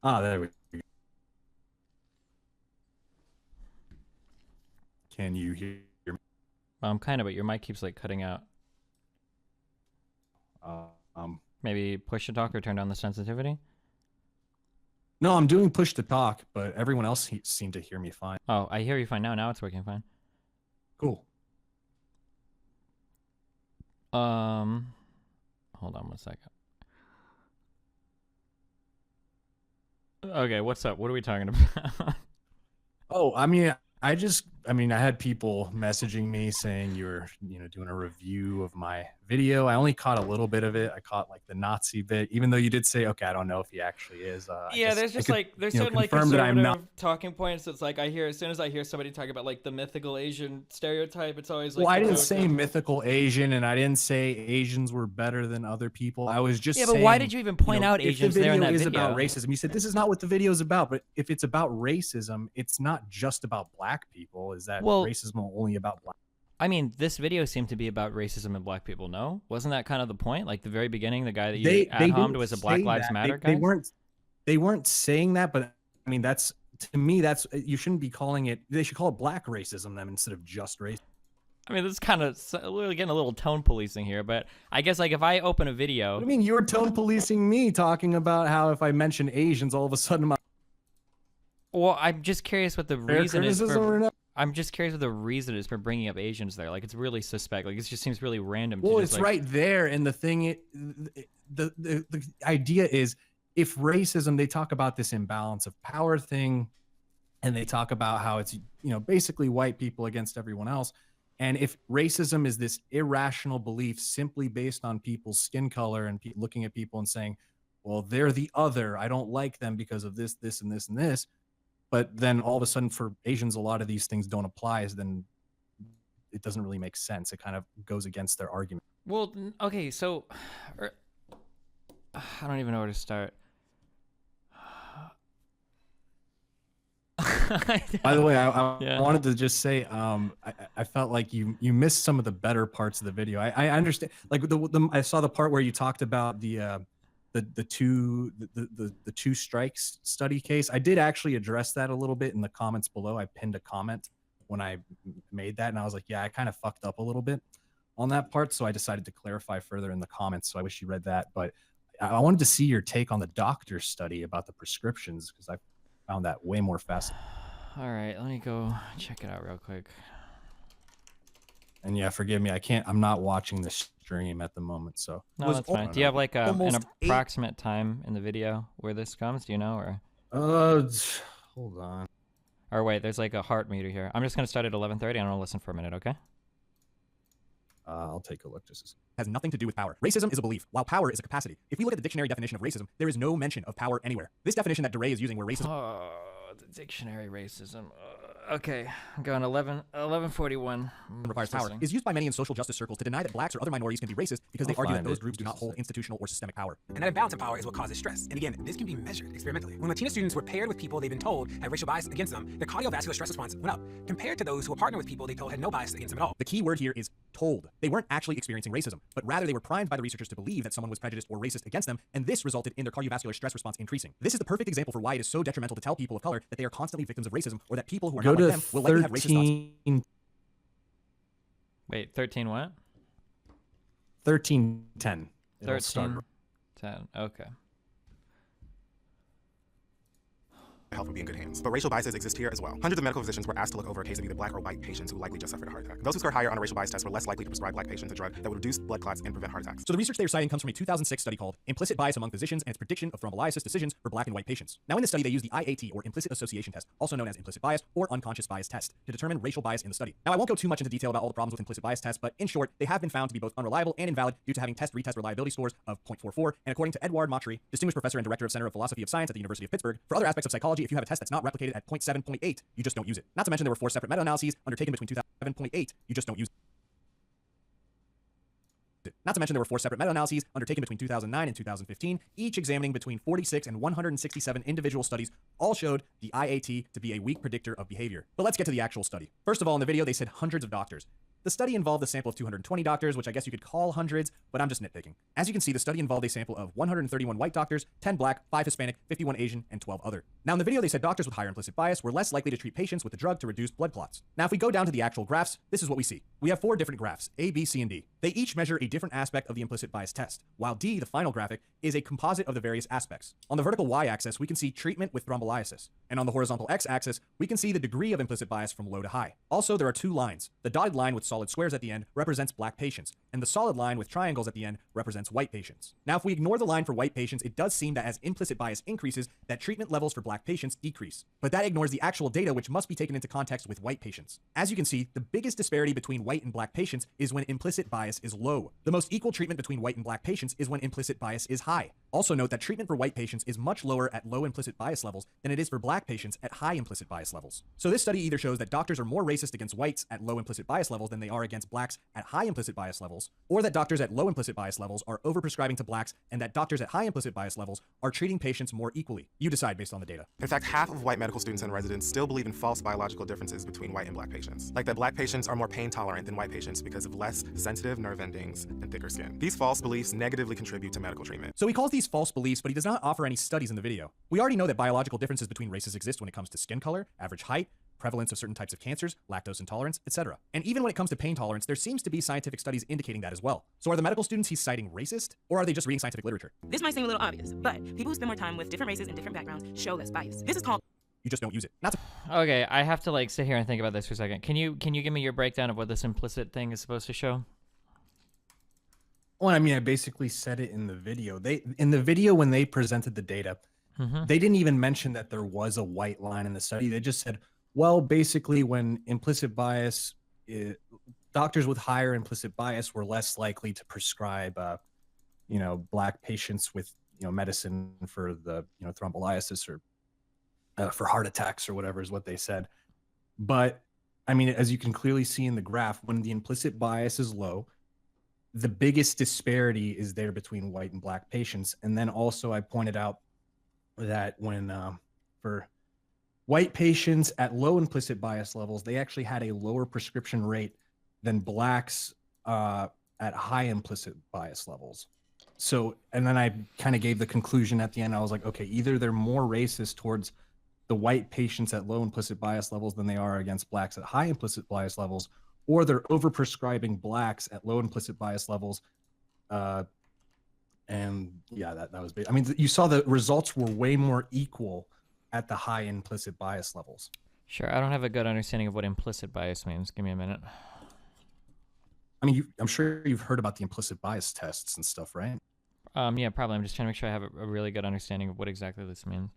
Ah, there we go. Can you hear me? Kind of, but your mic keeps like cutting out. Uh, um, Maybe push to talk or turn down the sensitivity. no, I'm doing push to talk, but everyone else seemed to hear me fine. Oh, I hear you fine now. Now it's working fine. Cool. Hold on one second. Okay, what's up? What are we talking about? Oh, I mean, I had people messaging me saying you're, doing a review of my video. I only caught a little bit of it. I caught like the Nazi bit, even though you did say, okay, I don't know if he actually is. Yeah, there's just like there's certain like conservative talking points. It's like as soon as I hear somebody talk about like the mythical Asian stereotype, it's always like. Well, I didn't say mythical Asian, and I didn't say Asians were better than other people. I was just saying. Yeah, but why did you even point out Asians there in that video? If the video is about racism, you said this is not what the video is about. But if it's about racism, it's not just about black people. Is that racism only about black? I mean, this video seemed to be about racism and black people. No, wasn't that kind of the point? Like the very beginning, the guy that you ad-hommed was a Black Lives Matter guy. They weren't saying that, but I mean, to me, you shouldn't be calling it. They should call it black racism then instead of just racism. I mean, this is kind of, we're getting a little tone policing here, but I guess like if I open a video. What do you mean you're tone policing me talking about how if I mention Asians, all of a sudden Well, I'm just curious what the reason is for. I'm just curious what the reason is for bringing up Asians there. Like, it's really suspect. Like, it just seems really random. Well, it's like, right there, and the thing, the idea is, if racism, they talk about this imbalance of power thing, and they talk about how it's basically white people against everyone else. And if racism is this irrational belief simply based on people's skin color and looking at people and saying, well, they're the other, I don't like them because of this, this, and this, and this. But then all of a sudden for Asians, a lot of these things don't apply, then it doesn't really make sense. It kind of goes against their argument. Well, okay, so I don't even know where to start. By the way, I wanted to just say, I felt like you missed some of the better parts of the video. I understand, like I saw the part where you talked about the two strikes study case. I did actually address that a little bit in the comments below. I pinned a comment when I made that, and I was like, yeah, I kind of fucked up a little bit on that part, so I decided to clarify further in the comments. So I wish you read that, but I wanted to see your take on the doctor's study about the prescriptions, because I found that way more fascinating. All right, let me go check it out real quick. And yeah, forgive me, I'm not watching the stream at the moment, so. No, that's fine. Do you have like an approximate time in the video where this comes? Do you know, or? Hold on. Or wait, there's like a heart meter here. I'm just gonna start at 11:30. I'm gonna listen for a minute, okay? I'll take a look. Has nothing to do with power. Racism is a belief, while power is a capacity. If we look at the dictionary definition of racism, there is no mention of power anywhere. This definition that DeRay is using, where racism. Oh, the dictionary racism. Okay, I'm going 11:41. Requires power, is used by many in social justice circles to deny that blacks or other minorities can be racist because they argue that those groups do not hold institutional or systemic power. And that imbalance of power is what causes stress. And again, this can be measured experimentally. When Latina students were paired with people they've been told had racial bias against them, their cardiovascular stress response went up, compared to those who were partnered with people they told had no bias against them at all. The key word here is told. They weren't actually experiencing racism, but rather they were primed by the researchers to believe that someone was prejudiced or racist against them, and this resulted in their cardiovascular stress response increasing. This is the perfect example for why it is so detrimental to tell people of color that they are constantly victims of racism, or that people who are not like them will likely have racist thoughts. Wait, 13 what? 13:10. 13:10. Okay. Health would be in good hands. But racial biases exist here as well. Hundreds of medical physicians were asked to look over a case of either black or white patients who likely just suffered a heart attack. Those who scored higher on a racial bias test were less likely to prescribe black patients a drug that would reduce blood clots and prevent heart attacks. So the research they are citing comes from a 2006 study called Implicit Bias Among Physicians and its Prediction of Thrombolysis Decisions for Black and White Patients. Now in this study, they used the IAT, or Implicit Association Test, also known as Implicit Bias or Unconscious Bias Test, to determine racial bias in the study. Now I won't go too much into detail about all the problems with implicit bias tests, but in short, they have been found to be both unreliable and invalid due to having test-retest reliability scores of 0.44, and according to Edouard Mottry, Distinguished Professor and Director of Center of Philosophy of Science at the University of Pittsburgh, for other aspects of psychology, if you have a test that's not replicated at 0.7, 0.8, you just don't use it. Not to mention there were 4 separate meta-analyses undertaken between 2007.8, you just don't use it. Not to mention there were 4 separate meta-analyses undertaken between 2009 and 2015, each examining between 46 and 167 individual studies, all showed the IAT to be a weak predictor of behavior. But let's get to the actual study. First of all, in the video, they said hundreds of doctors. The study involved a sample of 220 doctors, which I guess you could call hundreds, but I'm just nitpicking. As you can see, the study involved a sample of 131 white doctors, 10 black, 5 Hispanic, 51 Asian, and 12 other. Now in the video, they said doctors with higher implicit bias were less likely to treat patients with the drug to reduce blood clots. Now if we go down to the actual graphs, this is what we see. We have 4 different graphs, A, B, C, and D. They each measure a different aspect of the implicit bias test, while D, the final graphic, is a composite of the various aspects. On the vertical y-axis, we can see treatment with thrombolysis, and on the horizontal x-axis, we can see the degree of implicit bias from low to high. Also, there are 2 lines. The dotted line with solid squares at the end represents black patients, and the solid line with triangles at the end represents white patients. Now, if we ignore the line for white patients, it does seem that as implicit bias increases, that treatment levels for black patients decrease. But that ignores the actual data, which must be taken into context with white patients. As you can see, the biggest disparity between white and black patients is when implicit bias is low. The most equal treatment between white and black patients is when implicit bias is high. Also note that treatment for white patients is much lower at low implicit bias levels than it is for black patients at high implicit bias levels. So this study either shows that doctors are more racist against whites at low implicit bias levels than they are against blacks at high implicit bias levels, or that doctors at low implicit bias levels are overprescribing to blacks and that doctors at high implicit bias levels are treating patients more equally. You decide based on the data. In fact, half of white medical students and residents still believe in false biological differences between white and black patients, like that black patients are more pain tolerant than white patients because of less sensitive nerve endings and thicker skin. These false beliefs negatively contribute to medical treatment. So he calls these false beliefs, but he does not offer any studies in the video. We already know that biological differences between races exist when it comes to skin color, average height, prevalence of certain types of cancers, lactose intolerance, etc. And even when it comes to pain tolerance, there seems to be scientific studies indicating that as well. So are the medical students he's citing racist, or are they just reading scientific literature? This might seem a little obvious, but people who spend more time with different races and different backgrounds show less bias. This is called... You just don't use it. Not Okay, I have to like sit here and think about this for a second. Can you give me your breakdown of what this implicit thing is supposed to show? Well, I mean, I basically said it in the video. In the video when they presented the data, they didn't even mention that there was a white line in the study. They just said, well, basically when implicit bias, doctors with higher implicit bias were less likely to prescribe, black patients with, medicine for the, thrombolysis or for heart attacks or whatever is what they said. But I mean, as you can clearly see in the graph, when the implicit bias is low, the biggest disparity is there between white and black patients. And then also I pointed out that when for white patients at low implicit bias levels, they actually had a lower prescription rate than blacks at high implicit bias levels. So, and then I kind of gave the conclusion at the end. I was like, okay, either they're more racist towards the white patients at low implicit bias levels than they are against blacks at high implicit bias levels, or they're overprescribing blacks at low implicit bias levels. And yeah, that was big. I mean, you saw the results were way more equal at the high implicit bias levels. Sure, I don't have a good understanding of what implicit bias means. Give me a minute. I mean, I'm sure you've heard about the implicit bias tests and stuff, right? Yeah, probably. I'm just trying to make sure I have a really good understanding of what exactly this means.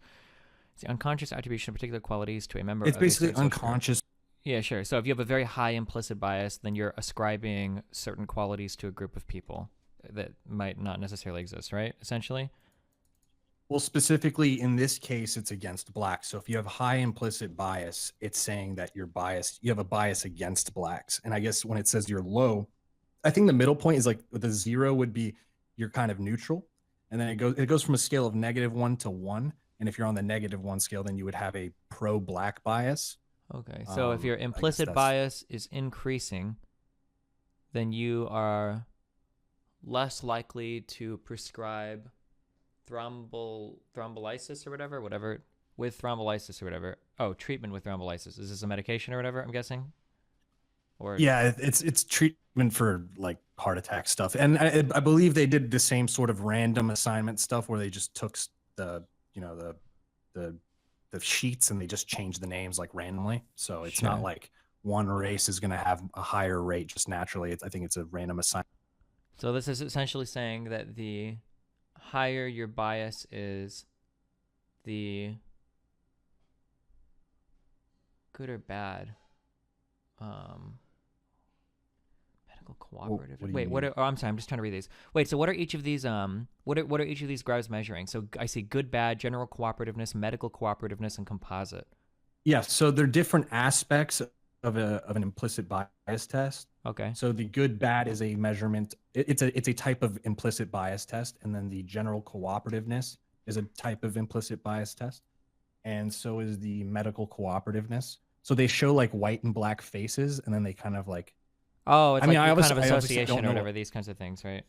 It's the unconscious attribution of particular qualities to a member. It's basically unconscious. Yeah, sure. So if you have a very high implicit bias, then you're ascribing certain qualities to a group of people that might not necessarily exist, right? Essentially. Well, specifically in this case, it's against blacks. So if you have high implicit bias, it's saying that you're biased. You have a bias against blacks. And I guess when it says you're low, I think the middle point is like the 0 would be you're kind of neutral. And then it goes from a scale of -1 to 1. And if you're on the -1 scale, then you would have a pro-black bias. Okay, so if your implicit bias is increasing, then you are less likely to prescribe thrombolysis or whatever, with thrombolysis or whatever. Oh, treatment with thrombolysis. Is this a medication or whatever, I'm guessing? Or yeah, it's treatment for like heart attack stuff. And I believe they did the same sort of random assignment stuff where they just took the sheets and they just changed the names like randomly. So it's not like one race is going to have a higher rate just naturally. I think it's a random assignment. So this is essentially saying that the higher your bias is, the good or bad medical cooperative. I'm sorry, I'm just trying to read these. Wait, so what are each of these what are each of these graphs measuring? So I see good, bad, general cooperativeness, medical cooperativeness, and composite. Yeah, so they're different aspects of an implicit bias test. Okay. So the good, bad is a measurement. It's a type of implicit bias test, and then the general cooperativeness is a type of implicit bias test, and so is the medical cooperativeness. So they show like white and black faces, and then they kind of like Oh, it's I mean, like I kind obviously- of I obviously association don't or know whatever, these kinds of things, right?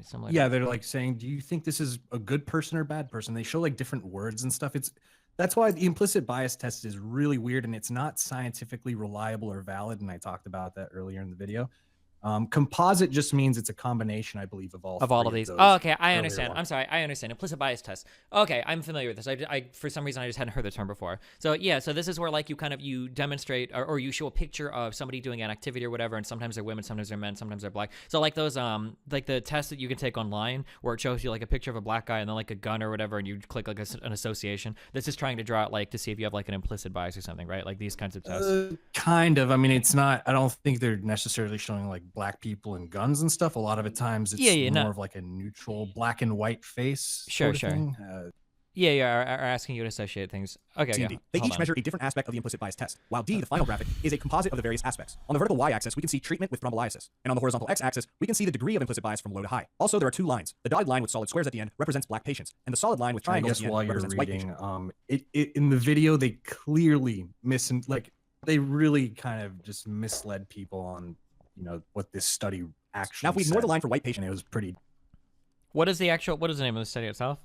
Similar Yeah, to- they're like saying, do you think this is a good person or bad person? They show like different words and stuff. That's why the implicit bias test is really weird, and it's not scientifically reliable or valid. And I talked about that earlier in the video. Composite just means it's a combination, I believe, of all of these. Oh, okay, I earlier understand. ones. I'm sorry, I understand. Implicit bias test. Okay, I'm familiar with this. I for some reason I just hadn't heard the term before. So yeah, so this is where like you demonstrate or you show a picture of somebody doing an activity or whatever, and sometimes they're women, sometimes they're men, sometimes they're black. So like those like the test that you can take online where it shows you like a picture of a black guy and then like a gun or whatever, and you click like an association. This is trying to draw out like to see if you have like an implicit bias or something, right? Like these kinds of tests. Kind of. I mean, it's not. I don't think they're necessarily showing like black people and guns and stuff. A lot of the times, it's more of like a neutral black and white face. Sure. Thing. Are asking you to associate things. Okay, C and D. They each measure a different aspect of the implicit bias test, while D, the final graphic, is a composite of the various aspects. On the vertical y-axis, we can see treatment with thrombolysis, and on the horizontal x-axis, we can see the degree of implicit bias from low to high. Also, there are two lines. The dotted line with solid squares at the end represents black patients, and the solid line with triangles at the end represents white patients. In the video, they clearly they really kind of just misled people on, what this study actually. Now, if we ignore the line for white patient, it was pretty. What is the name of the study itself?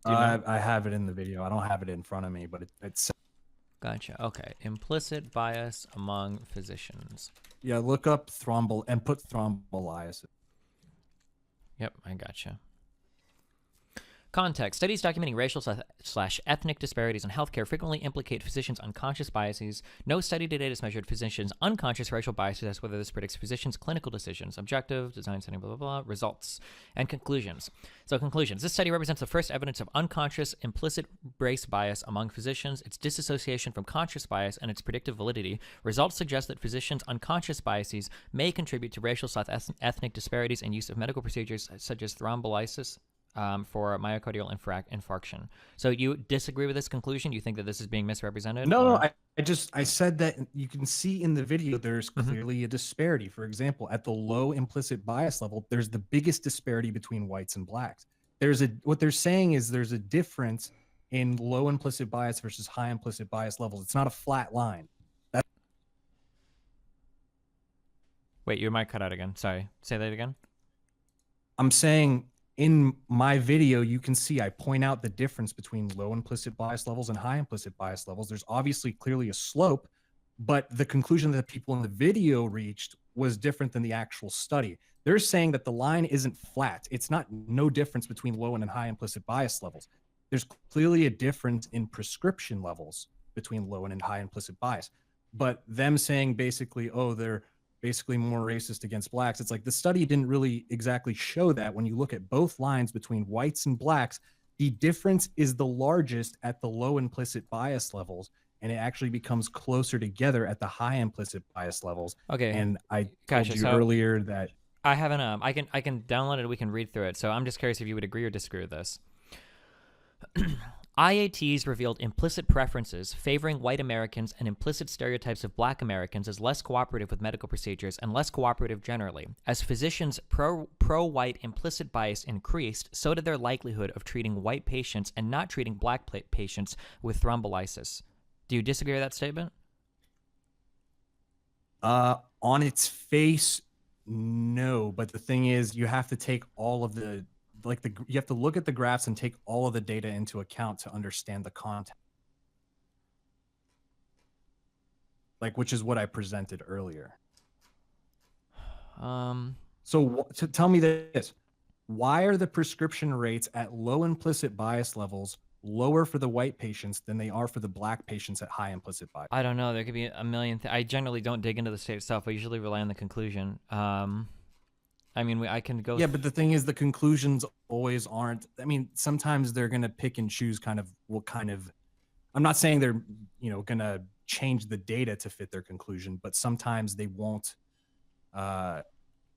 I have it in the video. I don't have it in front of me, but it's. Gotcha. Okay. Implicit bias among physicians. Yeah, look up and put thrombolysis. Yep, I gotcha. Context. Studies documenting racial/ethnic disparities in healthcare frequently implicate physicians' unconscious biases. No study to date has measured physicians' unconscious racial biases as whether this predicts physicians' clinical decisions. Objective, design setting, blah, blah, blah. Results. And conclusions. So conclusions. This study represents the first evidence of unconscious implicit race bias among physicians, its disassociation from conscious bias, and its predictive validity. Results suggest that physicians' unconscious biases may contribute to racial/ethnic disparities in use of medical procedures such as thrombolysis, for myocardial infarction. So you disagree with this conclusion? You think that this is being misrepresented? No, I said that you can see in the video there's clearly a disparity. For example, at the low implicit bias level, there's the biggest disparity between whites and blacks. What they're saying is there's a difference in low implicit bias versus high implicit bias levels. It's not a flat line. Wait, your mic cut out again. Sorry. Say that again. I'm saying in my video, you can see I point out the difference between low implicit bias levels and high implicit bias levels. There's obviously clearly a slope, but the conclusion that people in the video reached was different than the actual study. They're saying that the line isn't flat. It's not no difference between low and high implicit bias levels. There's clearly a difference in prescription levels between low and high implicit bias. But them saying basically, oh, they're basically more racist against blacks. It's like the study didn't really exactly show that. When you look at both lines between whites and blacks, the difference is the largest at the low implicit bias levels, and it actually becomes closer together at the high implicit bias levels. Okay. And I told you earlier that I haven't. I can download it. We can read through it. So I'm just curious if you would agree or disagree with this. IATs revealed implicit preferences favoring white Americans and implicit stereotypes of black Americans as less cooperative with medical procedures and less cooperative generally. As physicians' pro-white implicit bias increased, so did their likelihood of treating white patients and not treating black patients with thrombolysis. Do you disagree with that statement? On its face, no. But the thing is, you have to take all of you have to look at the graphs and take all of the data into account to understand the content. Which is what I presented earlier. So tell me this. Why are the prescription rates at low implicit bias levels lower for the white patients than they are for the black patients at high implicit bias? I don't know. There could be a million I generally don't dig into the state itself. I usually rely on the conclusion. I mean, I can go. Yeah, but the thing is, the conclusions always aren't. I mean, sometimes they're going to pick and choose kind of what kind of. I'm not saying they're, going to change the data to fit their conclusion, but sometimes they won't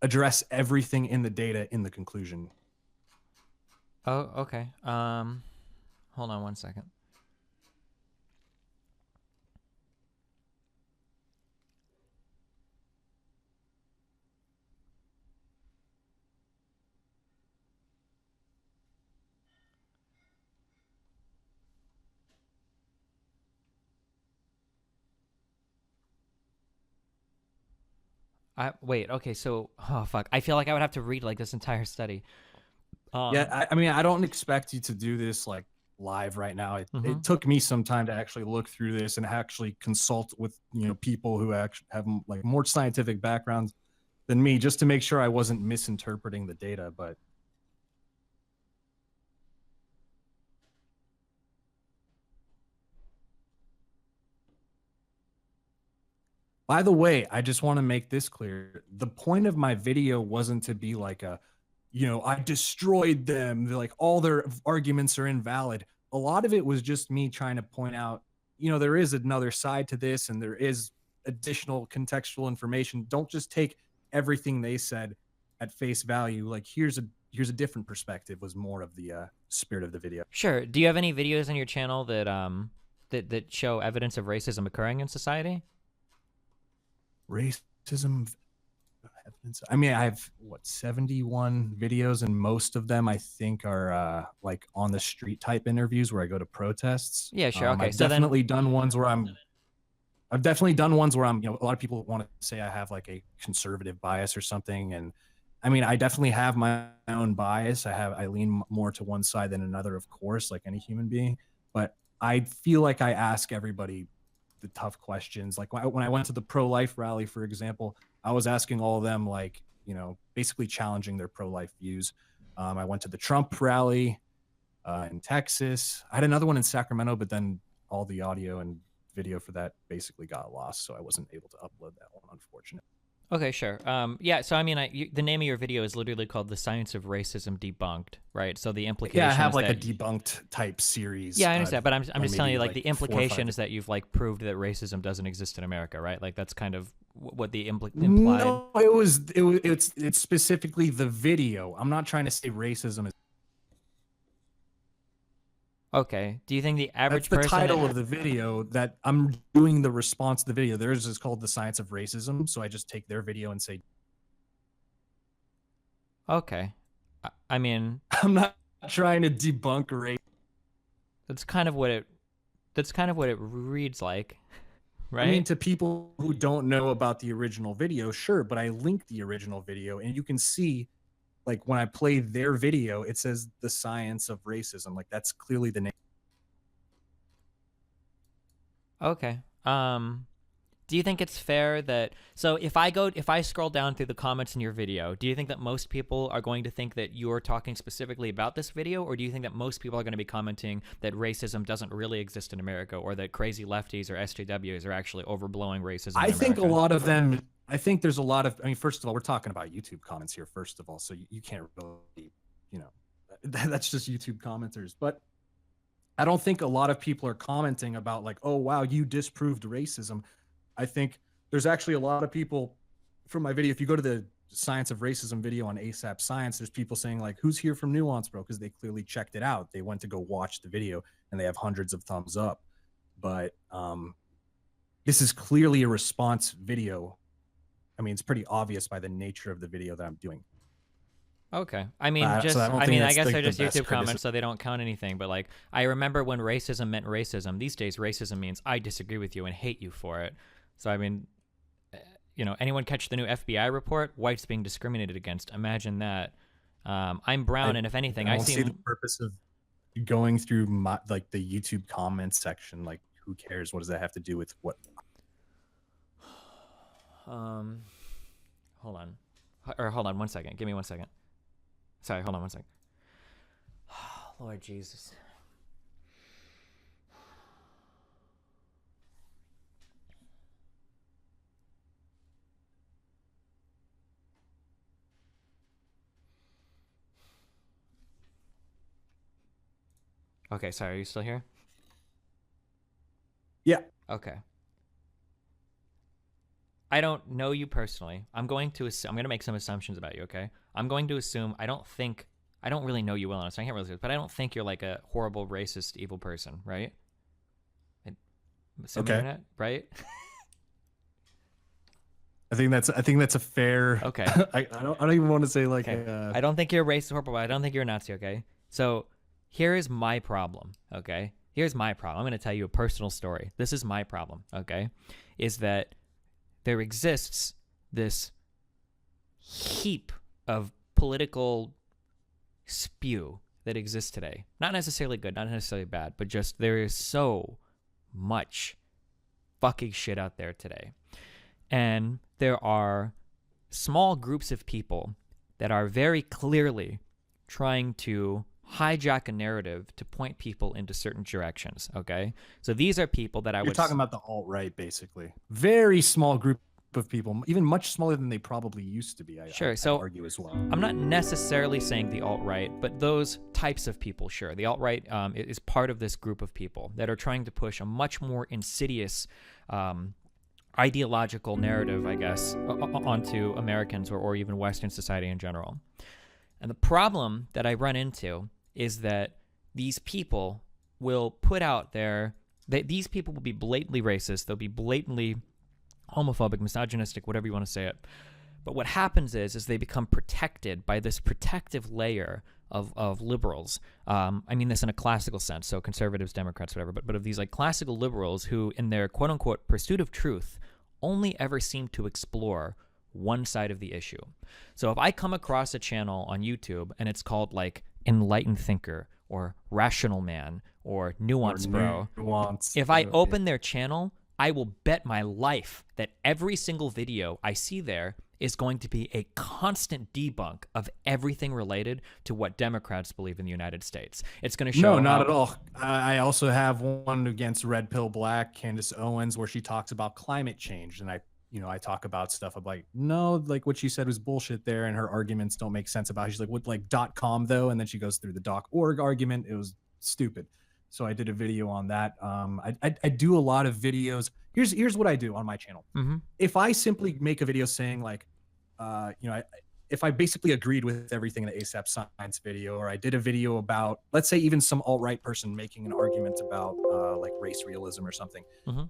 address everything in the data in the conclusion. Oh, okay. Hold on one second. Wait, okay, so oh fuck, I feel like I would have to read like this entire study. Yeah, I mean, I don't expect you to do this like live right now. It took me some time to actually look through this and actually consult with people who actually have like more scientific backgrounds than me, just to make sure I wasn't misinterpreting the data. But by the way, I just want to make this clear. The point of my video wasn't to be like I destroyed them. They're like all their arguments are invalid. A lot of it was just me trying to point out, there is another side to this and there is additional contextual information. Don't just take everything they said at face value. Like here's a different perspective was more of the spirit of the video. Sure. Do you have any videos on your channel that that show evidence of racism occurring in society? Racism evidence. I mean, I have 71 videos, and most of them I think are like on the street type interviews where I go to protests. Yeah, sure. Okay, I've so definitely done ones where I'm a lot of people want to say I have like a conservative bias or something, and I mean, I definitely have my own bias. I lean more to one side than another, of course, like any human being, but I feel like I ask everybody the tough questions. Like when I went to the pro-life rally, for example, I was asking all of them, like, basically challenging their pro-life views. I went to the Trump rally in Texas. I had another one in Sacramento, but then all the audio and video for that basically got lost, so I wasn't able to upload that one, unfortunately. Okay, sure. Yeah, so I mean, the name of your video is literally called "The Science of Racism Debunked," right? So the implication. Yeah, I have is like that, a debunked type series. Yeah, I understand, but I'm just telling you, like, the 4 or 5 implication is that you've like proved that racism doesn't exist in America, right? Like that's kind of what the implied. No, it's specifically the video. I'm not trying to say racism is. Okay. Do you think the average That's the person? title of the video that I'm doing the response to the video. Theirs is called "The Science of Racism," so I just take their video and say. Okay. I mean, I'm not trying to debunk race. That's kind of what it reads like, right? I mean, to people who don't know about the original video, sure, but I linked the original video, and you can see, like, when I play their video, it says "The Science of Racism." Like, that's clearly the name. Okay. Do you think it's fair that, so if I scroll down through the comments in your video, do you think that most people are going to think that you're talking specifically about this video, or do you think that most people are going to be commenting that racism doesn't really exist in America, or that crazy lefties or SJWs are actually overblowing racism in I think America? a lot of them. I think there's a lot of. I mean, first of all, we're talking about YouTube comments here. First of all, so you can't really, that's just YouTube commenters. But I don't think a lot of people are commenting about like, oh wow, you disproved racism. I think there's actually a lot of people from my video. If you go to the Science of Racism video on ASAP Science, there's people saying like, who's here from NuanceBro? Because they clearly checked it out. They went to go watch the video and they have hundreds of thumbs up. But this is clearly a response video. I mean, it's pretty obvious by the nature of the video that I'm doing. Okay. I mean, I guess they're just YouTube comments, criticism. so they don't count anything. But like, I remember when racism meant racism. These days, racism means I disagree with you and hate you for it. So I mean, anyone catch the new FBI report? Whites being discriminated against. Imagine that. I'm brown, and if anything, I I don't see seem. the purpose of going through the YouTube comments section. Like, who cares? What does that have to do with what? Hold on 1 second. Give me 1 second. Sorry, hold on 1 second. Lord Jesus. Okay, sorry, are you still here? Yeah. Okay. I don't know you personally. I'm going to make some assumptions about you, okay? I'm going to assume I don't really know you well enough, so I can't really say this, but I don't think you're like a horrible, racist, evil person, right? I'm assuming Okay. you're not, right? I think that's a fair. Okay. I don't even want to say like. Okay. I don't think you're a racist, horrible, but I don't think you're a Nazi, okay? So here is my problem, okay? Here's my problem. I'm going to tell you a personal story. This is my problem, okay? Is that there exists this heap of political spew that exists today. Not necessarily good, not necessarily bad, but just there is so much fucking shit out there today. And there are small groups of people that are very clearly trying to hijack a narrative to point people into certain directions, okay? So these are people that You're talking about the alt-right, basically. Very small group of people, even much smaller than they probably used to be, Sure, so argue as well. I'm not necessarily saying the alt-right, but those types of people, sure. The alt-right is part of this group of people that are trying to push a much more insidious ideological narrative, I guess, onto Americans or even Western society in general. And the problem that I run into is that these people will put out these people will be blatantly racist. They'll be blatantly homophobic, misogynistic, whatever you want to say it. But what happens is they become protected by this protective layer of liberals. I mean this in a classical sense, so conservatives, Democrats, whatever, but of these like classical liberals who in their quote unquote pursuit of truth only ever seem to explore one side of the issue. So if I come across a channel on YouTube and it's called like Enlightened Thinker or Rational Man or NuanceBro, if I open their channel, I will bet my life that every single video I see there is going to be a constant debunk of everything related to what Democrats believe in the United States. It's going to show. No, not at all. I also have one against Red Pill Black, Candace Owens, where she talks about climate change. And I talk about stuff. I'm like, no, like what she said was bullshit there. And her arguments don't make sense about it. She's like, what, like .com though? And then she goes through the .org argument. It was stupid. So I did a video on that. I do a lot of videos. Here's what I do on my channel. Mm-hmm. If I simply make a video saying like, if I basically agreed with everything in the ASAP Science video, or I did a video about, let's say even some alt-right person making an argument about like race realism or something, mm-hmm.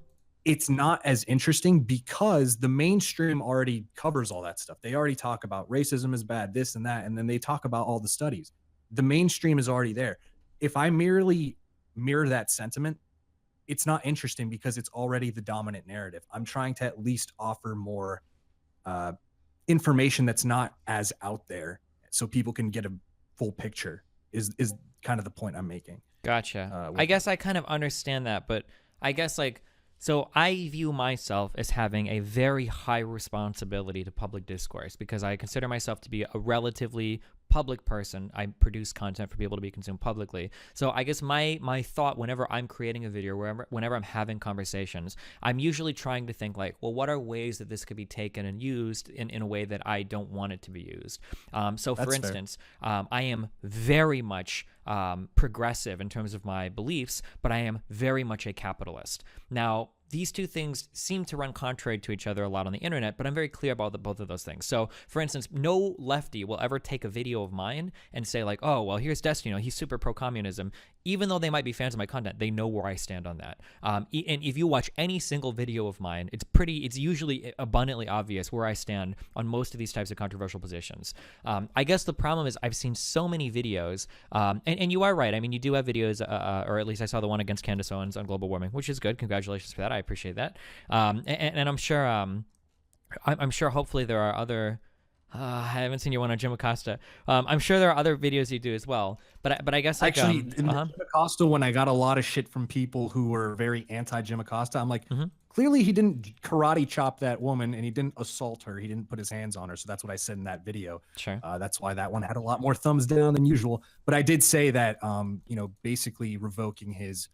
It's not as interesting because the mainstream already covers all that stuff. They already talk about racism is bad, this and that, and then they talk about all the studies. The mainstream is already there. If I merely mirror that sentiment, it's not interesting because it's already the dominant narrative. I'm trying to at least offer more information that's not as out there so people can get a full picture is kind of the point I'm making. Gotcha. I guess I kind of understand that, but I guess like, so I view myself as having a very high responsibility to public discourse because I consider myself to be a relatively public person. I produce content for people to be consumed publicly. So I guess my thought whenever I'm creating a video, whenever I'm having conversations, I'm usually trying to think like, well, what are ways that this could be taken and used in a way that I don't want it to be used? So for instance, I am very much progressive in terms of my beliefs, but I am very much a capitalist. Now, these two things seem to run contrary to each other a lot on the internet, but I'm very clear about both of those things. So, for instance, no lefty will ever take a video of mine and say like, oh, well, here's Destiny, he's super pro-communism. Even though they might be fans of my content, they know where I stand on that. And if you watch any single video of mine, it's usually abundantly obvious where I stand on most of these types of controversial positions. I guess the problem is I've seen so many videos, and you are right. I mean, you do have videos, or at least I saw the one against Candace Owens on global warming, which is good. Congratulations for that. I appreciate that. And I'm sure hopefully there are other... I haven't seen your one on Jim Acosta. I'm sure there are other videos you do as well, but I guess like, actually in Jim Acosta, when I got a lot of shit from people who were very anti Jim Acosta, I'm like, clearly he didn't karate chop that woman and he didn't assault her. He didn't put his hands on her. So that's what I said in that video. Sure. That's why that one had a lot more thumbs down than usual. But I did say that, basically revoking his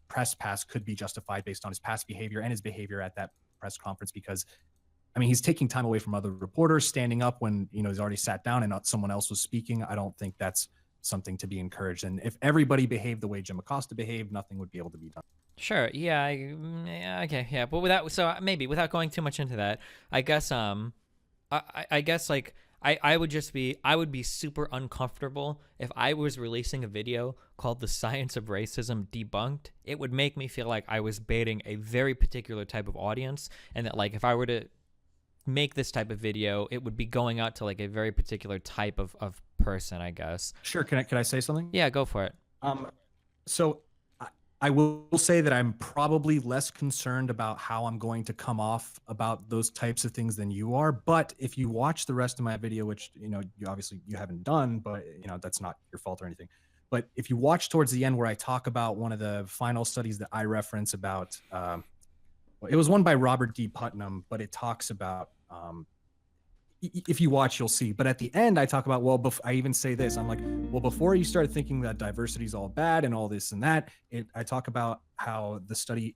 press pass could be justified based on his past behavior and his behavior at that press conference because I mean, he's taking time away from other reporters, standing up when, he's already sat down and someone else was speaking. I don't think that's something to be encouraged. And if everybody behaved the way Jim Acosta behaved, nothing would be able to be done. Sure. Yeah. Okay. Yeah. But without going too much into that, I guess, I guess like I would be super uncomfortable if I was releasing a video called The Science of Racism Debunked. It would make me feel like I was baiting a very particular type of audience and that like if I were to make this type of video, it would be going out to like a very particular type of person, I guess. Sure. Can I say something? Yeah, go for it. So I will say that I'm probably less concerned about how I'm going to come off about those types of things than you are. But if you watch the rest of my video, which, you know, you obviously you haven't done, but you know, that's not your fault or anything. But if you watch towards the end where I talk about one of the final studies that I reference about, it was one by Robert D. Putnam, but it talks about, if you watch, you'll see. But at the end, I talk about, well, I even say this, I'm like, well, before you start thinking that diversity is all bad and all this and that, I talk about how the study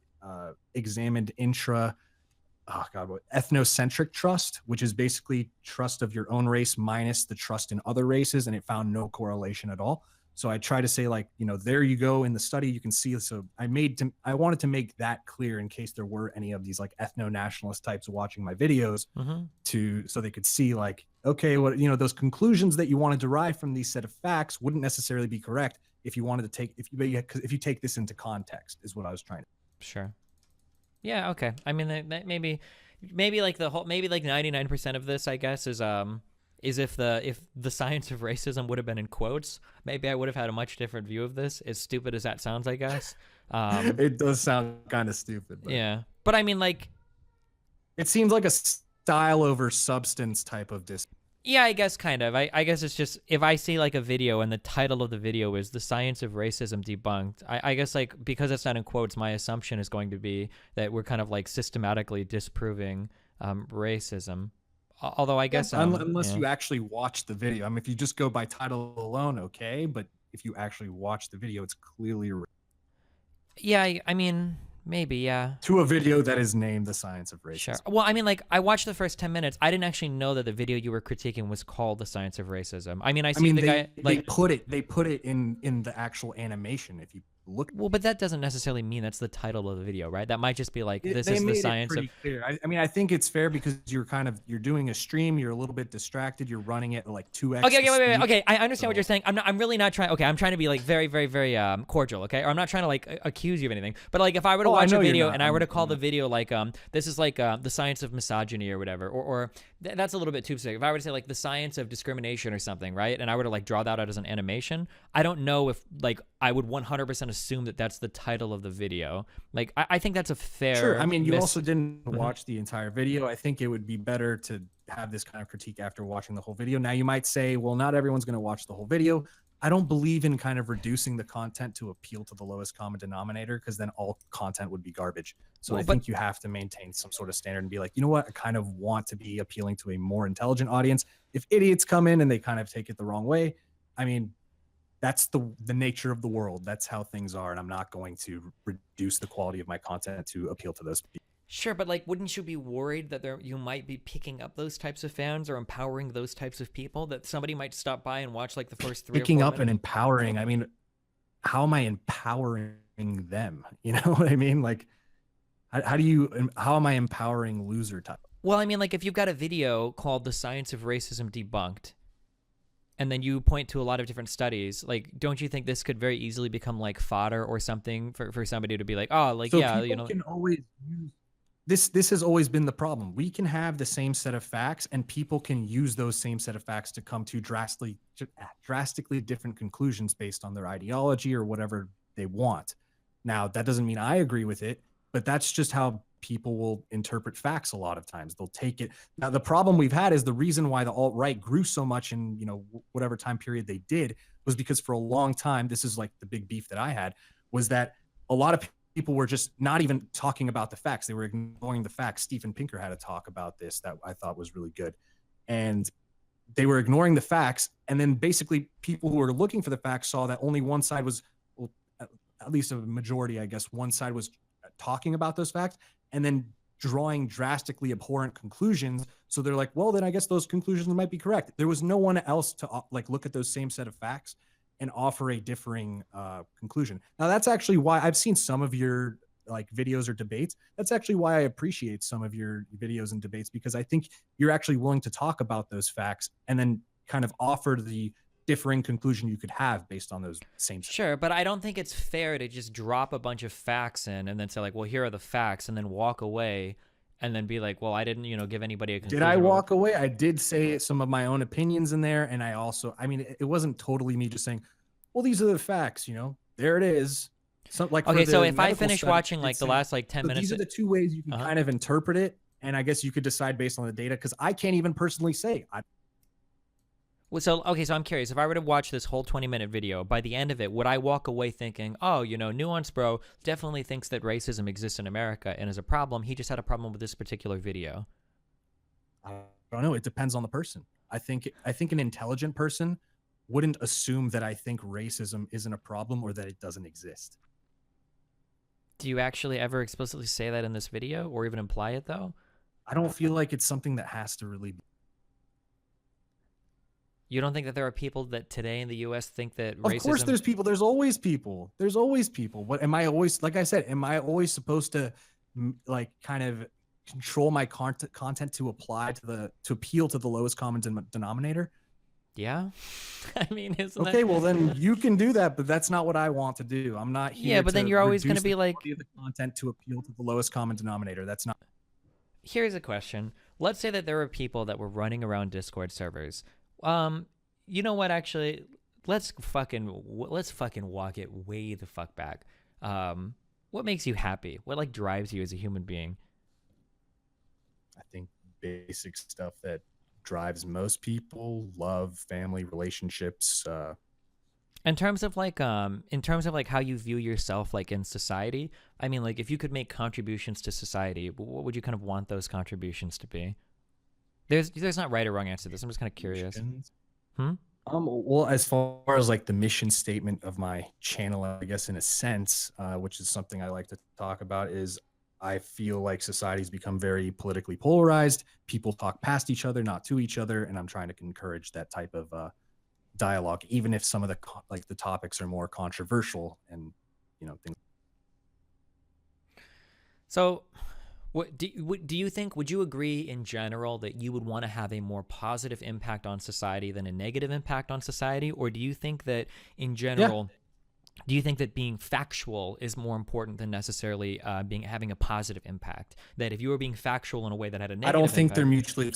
examined ethnocentric trust, which is basically trust of your own race minus the trust in other races, and it found no correlation at all. So I try to say, like, you know, there you go in the study, you can see. So I wanted to make that clear in case there were any of these like ethno-nationalist types watching my videos, so they could see, like, okay, what, you know, those conclusions that you want to derive from these set of facts wouldn't necessarily be correct if you wanted to take, if you take this into context, is what I was trying to. Sure. Yeah. Okay. I mean, maybe like the whole, maybe like 99% of this, I guess, is if the science of racism would have been in quotes, maybe I would have had a much different view of this. As stupid as that sounds, I guess. It does sound kind of stupid. But yeah. But I mean, like, it seems like a style over substance type of Yeah, I guess kind of. I guess it's just, if I see like a video and the title of the video is "The Science of Racism Debunked," I guess, like, because it's not in quotes, my assumption is going to be that we're kind of like systematically disproving racism. Although I guess unless you actually watch the video. I mean, if you just go by title alone, okay, but if you actually watch the video, it's clearly yeah. I mean, maybe, yeah. To a video that is named "The Science of Racism." Sure. Well, I mean, like, I watched the first 10 minutes. I didn't actually know that the video you were critiquing was called "The Science of Racism." I mean, the guy, like, they put it in the actual animation. If you look, well, but that doesn't necessarily mean that's the title of the video, right? That might just be like, this they is the made it science pretty of. Clear. I mean, I think it's fair because you're doing a stream. You're a little bit distracted. You're running it like 2x. Okay, wait. Okay, I understand what you're saying. I'm really not trying. Okay, I'm trying to be like very, very, very cordial. Okay, or I'm not trying to like accuse you of anything. But like, if I were to watch a video and I were to call the video like this is like the science of misogyny or whatever, or that's a little bit too specific. If I were to say like the science of discrimination or something, right? And I were to like draw that out as an animation, I don't know if like I would 100% assume that that's the title of the video. Like, I think that's a fair. Sure. I mean, you also didn't watch the entire video. I think it would be better to have this kind of critique after watching the whole video. Now, you might say, well, not everyone's going to watch the whole video. I don't believe in kind of reducing the content to appeal to the lowest common denominator, because then all content would be garbage. So I think you have to maintain some sort of standard and be like, you know what, I kind of want to be appealing to a more intelligent audience. If idiots come in and they kind of take it the wrong way, I mean, that's the nature of the world. That's how things are. And I'm not going to reduce the quality of my content to appeal to those people. Sure, but like, wouldn't you be worried that you might be picking up those types of fans or empowering those types of people, that somebody might stop by and watch like the first 3 or 4 picking up minutes? and empowering? I mean, how am I empowering them? You know what I mean? Like, how am I empowering loser type? Well, I mean, like, if you've got a video called "The Science of Racism Debunked," and then you point to a lot of different studies, like, don't you think this could very easily become like fodder or something for somebody to be like, oh, like, so yeah, you know, can always use this has always been the problem. We can have the same set of facts, and people can use those same set of facts to come to drastically different conclusions based on their ideology or whatever they want. Now, that doesn't mean I agree with it, but that's just how people will interpret facts a lot of times. They'll take it. Now, the problem we've had is the reason why the alt-right grew so much in, you know, whatever time period they did was because for a long time, this is like the big beef that I had, was that a lot of people were just not even talking about the facts. They were ignoring the facts. Steven Pinker had a talk about this that I thought was really good. And they were ignoring the facts. And then basically people who were looking for the facts saw that only one side was, well, at least a majority, I guess, one side was talking about those facts and then drawing drastically abhorrent conclusions. So they're like, well, then I guess those conclusions might be correct. There was no one else to like look at those same set of facts and offer a differing conclusion. Now, that's actually why I've seen some of your like videos or debates. That's actually why I appreciate some of your videos and debates, because I think you're actually willing to talk about those facts and then kind of offer the differing conclusion you could have based on those same. Sure, but I don't think it's fair to just drop a bunch of facts in and then say like, well, here are the facts, and then walk away and then be like, well, I didn't, you know, give anybody a conclusion. Did I walk away? I did say some of my own opinions in there. And I also, I mean, it wasn't totally me just saying, well, these are the facts, you know, there it is. So like Okay, for so the if I medical finish study, watching like it's the saying- last like 10 so minutes, these are the two ways you can Uh-huh. kind of interpret it, and I guess you could decide based on the data, because I can't even personally say well, so okay, so I'm curious. If I were to watch this whole 20-minute video, by the end of it, would I walk away thinking, oh, you know, NuanceBro definitely thinks that racism exists in America and is a problem. He just had a problem with this particular video. I don't know. It depends on the person. I think an intelligent person wouldn't assume that I think racism isn't a problem or that it doesn't exist. Do you actually ever explicitly say that in this video or even imply it, though? I don't feel like it's something that has to really be. You don't think that there are people that today in the U.S. think that Of racism... course there's people. There's always people. There's always people. What am I always, like I said, am I always supposed to like kind of control my content to apply to appeal to the lowest common denominator? Yeah. I mean, isn't Okay, that... well then you can do that, but that's not what I want to do. I'm not here. Yeah, but then to you're always going to reduce be the like... quality of the content to appeal to the lowest common denominator. That's not. Here's a question. Let's say that there were people that were running around Discord servers. You know what? Actually, let's fucking walk it way the fuck back. What makes you happy? What like drives you as a human being? I think basic stuff that drives most people: love, family, relationships. In terms of like how you view yourself like in society, I mean, like if you could make contributions to society, what would you kind of want those contributions to be? There's not right or wrong answer to this. I'm just kind of curious. Well, as far as like the mission statement of my channel, I guess in a sense, which is something I like to talk about, is I feel like society's become very politically polarized. People talk past each other, not to each other, and I'm trying to encourage that type of dialogue, even if some of the topics are more controversial and things. So, what do you think? Would you agree in general that you would want to have a more positive impact on society than a negative impact on society, or do you think that in general? Yeah. Do you think that being factual is more important than necessarily having a positive impact? That if you were being factual in a way that had a negative I don't think impact, they're mutually.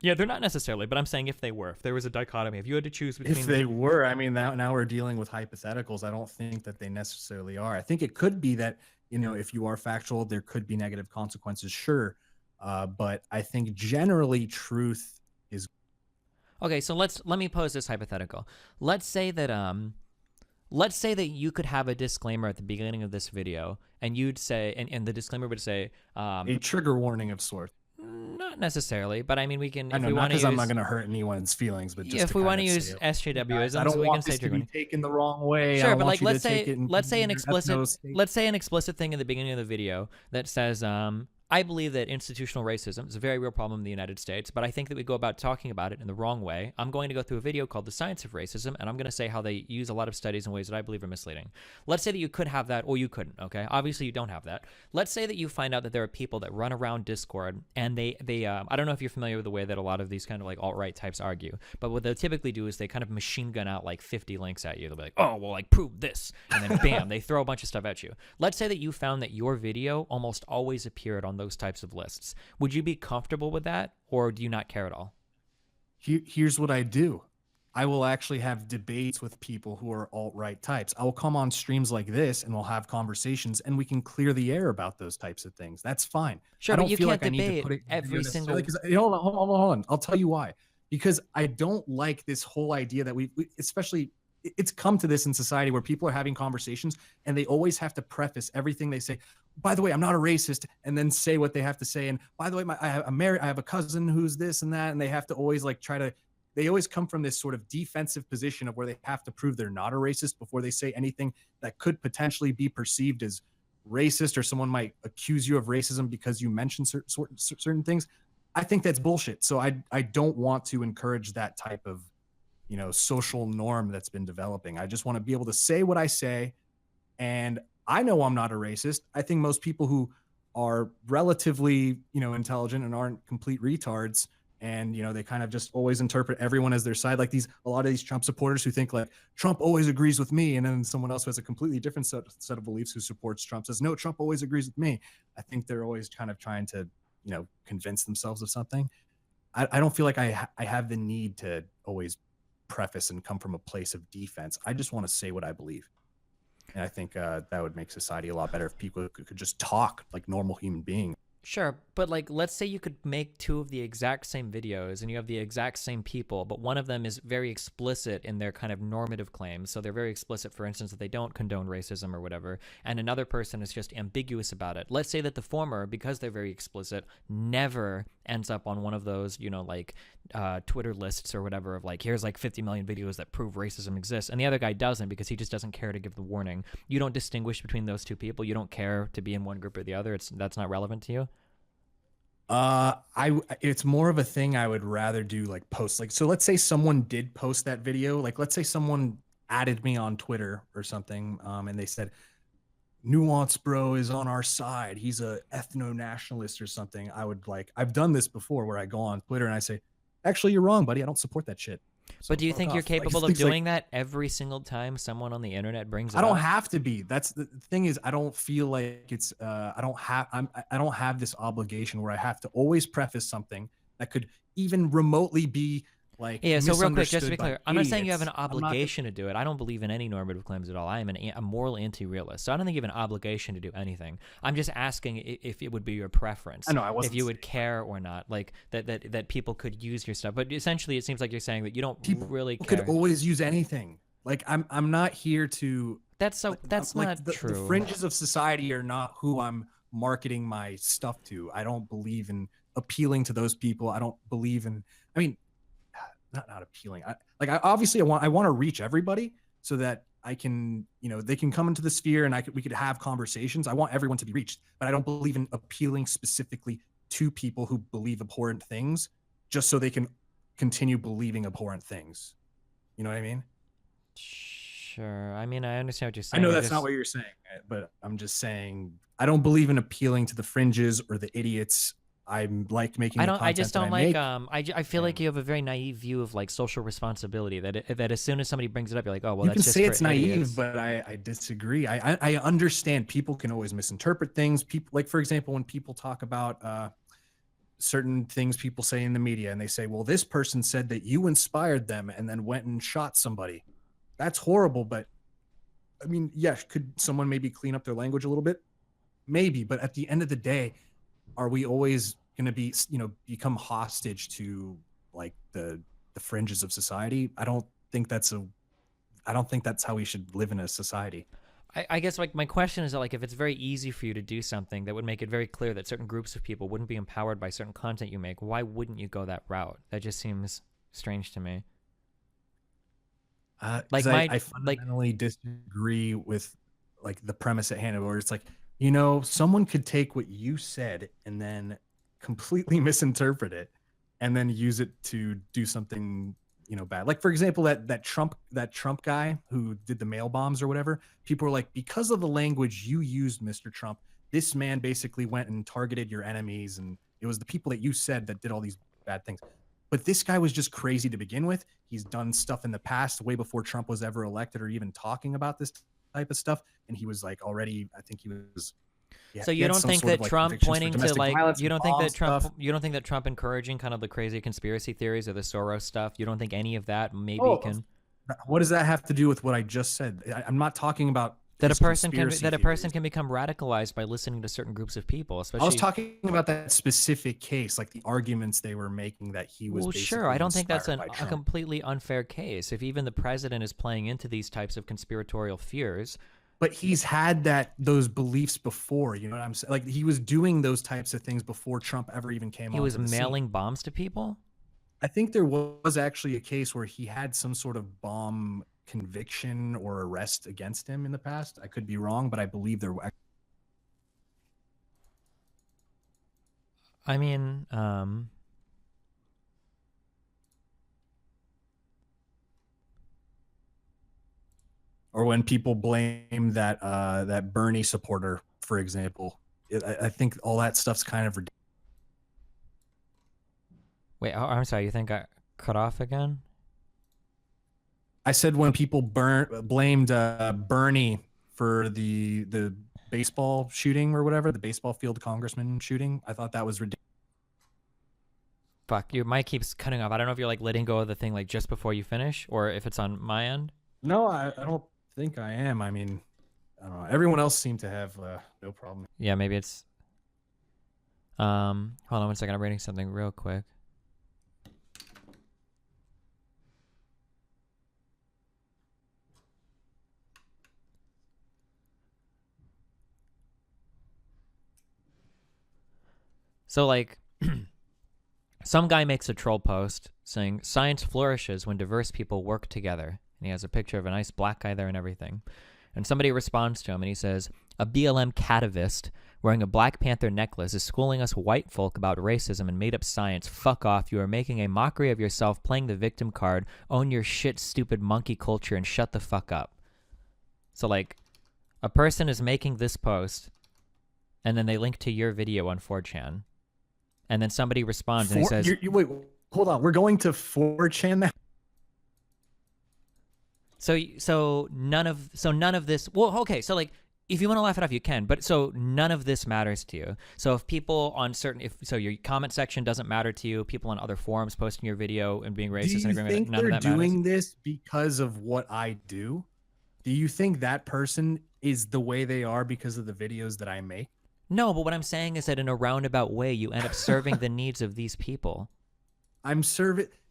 Yeah, they're not necessarily, but I'm saying if they were, if there was a dichotomy, if you had to choose between... If they were, I mean, now we're dealing with hypotheticals. I don't think that they necessarily are. I think it could be that, if you are factual, there could be negative consequences, sure. But I think generally truth is... Okay, so let me pose this hypothetical. Let's say that you could have a disclaimer at the beginning of this video, and you'd say, and the disclaimer would say... a trigger warning of sorts. Not necessarily, but I mean, we can. I know, if we want to use, I'm not going to hurt anyone's feelings, but just if we want to use SJWisms, I don't we want can say this to be taken the wrong way. Sure, but like let's say an explicit thing in the beginning of the video that says, I believe that institutional racism is a very real problem in the United States, but I think that we go about talking about it in the wrong way. I'm going to go through a video called The Science of Racism, and I'm going to say how they use a lot of studies in ways that I believe are misleading. Let's say that you could have that, or you couldn't, okay? Obviously, you don't have that. Let's say that you find out that there are people that run around Discord, and they I don't know if you're familiar with the way that a lot of these kind of like alt-right types argue, but what they'll typically do is they kind of machine gun out like 50 links at you. They'll be like, oh, well, like, prove this, and then bam, they throw a bunch of stuff at you. Let's say that you found that your video almost always appeared on those types of lists. Would you be comfortable with that, or do you not care at all? Here's what I do. I will actually have debates with people who are alt-right types. I will come on streams like this, and we'll have conversations, and we can clear the air about those types of things. That's fine. Sure, I don't but you feel can't like debate I need to put it every single... Hold on. I'll tell you why. Because I don't like this whole idea that we especially... It's come to this in society where people are having conversations and they always have to preface everything they say. By the way, I'm not a racist, and then say what they have to say. And by the way, I'm married. I have a cousin who's this and that, and they have to always like they always come from this sort of defensive position of where they have to prove they're not a racist before they say anything that could potentially be perceived as racist, or someone might accuse you of racism because you mentioned certain things. I think that's bullshit. So I don't want to encourage that type of social norm that's been developing. I just want to be able to say what I say. And I know I'm not a racist. I think most people who are relatively, intelligent and aren't complete retards, and, they kind of just always interpret everyone as their side. Like a lot of these Trump supporters who think like Trump always agrees with me. And then someone else who has a completely different set of beliefs who supports Trump says, no, Trump always agrees with me. I think they're always kind of trying to, convince themselves of something. I don't feel like I have the need to always preface and come from a place of defense. I just want to say what I believe. And I think that would make society a lot better if people could just talk like normal human beings. Sure, but like, let's say you could make two of the exact same videos and you have the exact same people, but one of them is very explicit in their kind of normative claims. So they're very explicit, for instance, that they don't condone racism or whatever, and another person is just ambiguous about it. Let's say that the former, because they're very explicit, never ends up on one of those, you know, like Twitter lists or whatever of like, here's like 50 million videos that prove racism exists, and the other guy doesn't because he just doesn't care to give the warning. You don't distinguish between those two people. You don't care to be in one group or the other. That's not relevant to you. It's more of a thing I would rather do like posts. Like, so let's say someone did post that video. Like, let's say someone added me on Twitter or something, and they said, NuanceBro is on our side. He's a ethno-nationalist or something. I would like, I've done this before where I go on Twitter and I say, actually, you're wrong, buddy. I don't support that shit. So but do you think you're off. capable like, of doing that every single time someone on the internet brings it I don't up? have to be. That's the thing is, I don't feel like it's I don't have this obligation where I have to always preface something that could even remotely be like, Yeah, so real quick, just to be misunderstood by clear, I'm not saying you have an idiots. I'm not- obligation to do it. I don't believe in any normative claims at all. I am a moral anti-realist, so I don't think you have an obligation to do anything. I'm just asking if it would be your preference. I know, I if wasn't you would saying care or not, like that people could use your stuff. But essentially, it seems like you're saying that you don't People really care. could always use anything. Like I'm not here to. That's like, not the, true. The fringes of society are not who I'm marketing my stuff to. I don't believe in appealing to those people. I don't believe in. I mean, not appealing. Obviously I want to reach everybody so that I can, you know, they can come into the sphere and we could have conversations. I want everyone to be reached, but I don't believe in appealing specifically to people who believe abhorrent things just so they can continue believing abhorrent things. You know what I mean? Sure. I mean, I understand what you're I saying. know that's not what you're saying, but I'm just saying I don't believe in appealing to the fringes or the idiots. I'm like making. I just don't like. Make. I feel like you have a very naive view of like social responsibility. That as soon as somebody brings it up, you're like, oh well, You that's can just say for it's naive, idiots. but I disagree. I understand people can always misinterpret things. People, like, for example, when people talk about certain things people say in the media and they say, well, this person said that you inspired them and then went and shot somebody. That's horrible. But I mean, yes, could someone maybe clean up their language a little bit? Maybe. But at the end of the day, are we always going to be, you know, become hostage to like the fringes of society? I don't think that's how we should live in a society. I guess like my question is that like if it's very easy for you to do something that would make it very clear that certain groups of people wouldn't be empowered by certain content you make, why wouldn't you go that route? That just seems strange to me. Like I fundamentally disagree with like the premise at hand, where it's like, you know, someone could take what you said and then completely misinterpret it and then use it to do something, you know, bad. Like, for example, that Trump guy who did the mail bombs or whatever, people were like, because of the language you used, Mr. Trump, this man basically went and targeted your enemies, and it was the people that you said that did all these bad things. But this guy was just crazy to begin with. He's done stuff in the past way before Trump was ever elected or even talking about this type of stuff. And he was like already, I think he was. Yeah, so you don't think that Trump pointing to like, you don't think that Trump encouraging kind of the crazy conspiracy theories or the Soros stuff, you don't think any of that maybe can. What does that have to do with what I just said? I'm not talking about that a person can become radicalized by listening to certain groups of people. Especially, I was talking about that specific case, like the arguments they were making that he was. Well, sure. I don't think that's a completely unfair case. If even the president is playing into these types of conspiratorial fears. But he's had those beliefs before. You know what I'm saying? Like he was doing those types of things before Trump ever even came on. He was mailing bombs to people. I think there was actually a case where he had some sort of bomb conviction or arrest against him in the past. I could be wrong, but I believe there were. I mean, or when people blame that Bernie supporter, for example, I think all that stuff's kind of ridiculous. Wait, I'm sorry. You think I cut off again? I said when people blamed Bernie for the baseball shooting or whatever, the baseball field congressman shooting, I thought that was ridiculous. Fuck, your mic keeps cutting off. I don't know if you're like letting go of the thing like just before you finish or if it's on my end. No, I don't think I am. I mean, I don't know. Everyone else seemed to have no problem. Yeah, maybe it's. Hold on 1 second. I'm reading something real quick. So, like, some guy makes a troll post saying, science flourishes when diverse people work together. And he has a picture of a nice black guy there and everything. And somebody responds to him and he says, a BLM cativist wearing a Black Panther necklace is schooling us white folk about racism and made up science. Fuck off. You are making a mockery of yourself, playing the victim card. Own your shit, stupid monkey culture, and shut the fuck up. So, like, a person is making this post and then they link to your video on 4chan. And then somebody responds and he says, wait, hold on. We're going to 4chan now. So none of this. Well, okay. So, like, if you want to laugh it off, you can. But so none of this matters to you. So if people on your comment section doesn't matter to you, people on other forums posting your video and being racist and agreeing with it, none of that matters. Do you think they're doing this because of what I do? Do you think that person is the way they are because of the videos that I make? No, but what I'm saying is that in a roundabout way, you end up serving the needs of these people.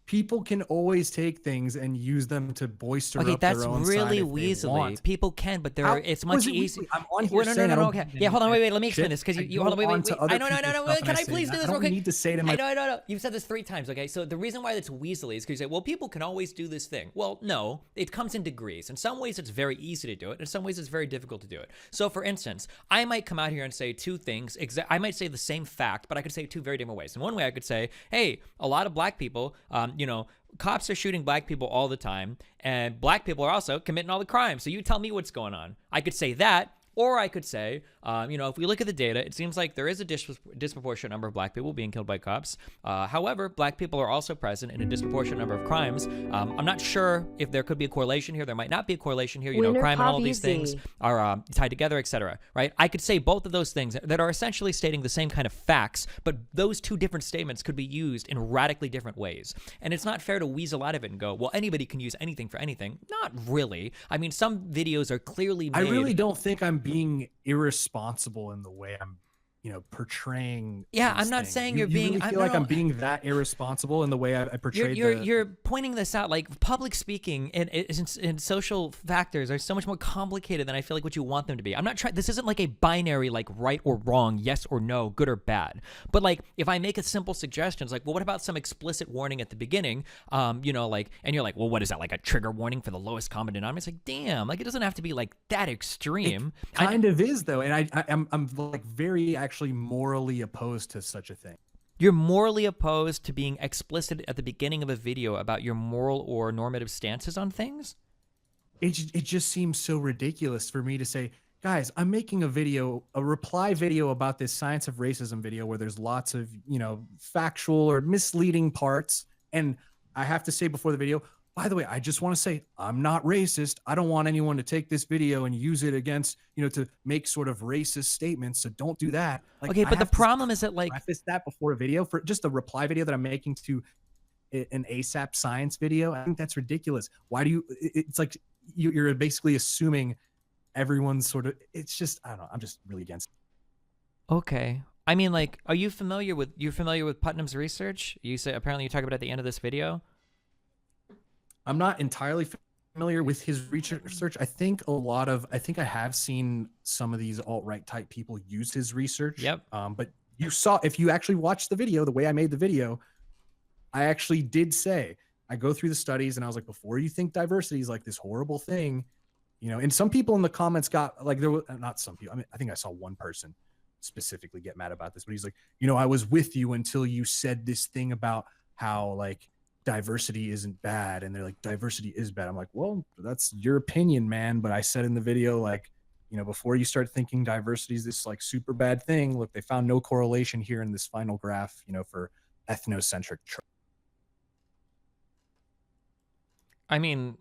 People can always take things and use them to bolster up their own that's side really if they weaselly. want. People can, but it's much easier. I'm on here saying no. Okay. Yeah, hold on. Wait. Let me explain this because you hold on. Wait. I know. Can I please do this real quick? I need to say to my. No. You've said this 3 times. Okay. So the reason why it's weaselly is because you say, well, people can always do this thing. Well, no. It comes in degrees. In some ways, it's very easy to do it. In some ways, it's very difficult to do it. So, for instance, I might come out here and say 2 things. I might say the same fact, but I could say it 2 very different ways. In one way, I could say, hey, a lot of black people, cops are shooting black people all the time, and black people are also committing all the crimes. So you tell me what's going on. I could say that, or I could say, if we look at the data, it seems like there is a disproportionate number of black people being killed by cops. However, black people are also present in a disproportionate number of crimes. I'm not sure if there could be a correlation here. There might not be a correlation here. Crime and all of these things are tied together, etc. Right? I could say both of those things that are essentially stating the same kind of facts, but those 2 different statements could be used in radically different ways. And it's not fair to weasel out of it and go, well, anybody can use anything for anything. Not really. I mean, some videos are clearly made. I really don't think I'm being irresponsible in the way I'm portraying. Yeah, I'm not saying you're being. Really feel like I'm being that irresponsible in the way I portrayed. You're pointing this out. Like, public speaking and social factors are so much more complicated than I feel like what you want them to be. I'm not trying. This isn't like a binary, like right or wrong, yes or no, good or bad. But like, if I make a simple suggestion, it's like, well, what about some explicit warning at the beginning? And you're like, well, what is that? Like a trigger warning for the lowest common denominator? It's like, damn, like it doesn't have to be like that extreme. It kind of is though, and I'm like very actually morally opposed to such a thing. You're morally opposed to being explicit at the beginning of a video about your moral or normative stances on things? It just seems so ridiculous for me to say, guys, I'm making a reply video about this science of racism video where there's lots of, factual or misleading parts. And I have to say before the video, by the way, I just want to say I'm not racist. I don't want anyone to take this video and use it against, to make sort of racist statements. So don't do that. Like, okay, but the problem is that, like, preface that before a video for just a reply video that I'm making to an ASAP science video. I think that's ridiculous. Why do you? It's like you're basically assuming everyone's sort of. It's just I don't know. I'm just really against it. Okay. I mean, like, are you familiar with Putnam's research? You say apparently you talk about it at the end of this video. I'm not entirely familiar with his research. I think I have seen some of these alt-right type people use his research. Yep. But if you actually watch the video, the way I made the video, I actually did say, I go through the studies and I was like, before you think diversity is like this horrible thing, and some people in the comments got like, there were not some people. I mean, I think I saw one person specifically get mad about this, but he's like, I was with you until you said this thing about how like, diversity isn't bad, and they're like, diversity is bad. I'm like, well, that's your opinion, man, but I said in the video, like, before you start thinking diversity is this like super bad thing, look, they found no correlation here in this final graph, for ethnocentric. I mean,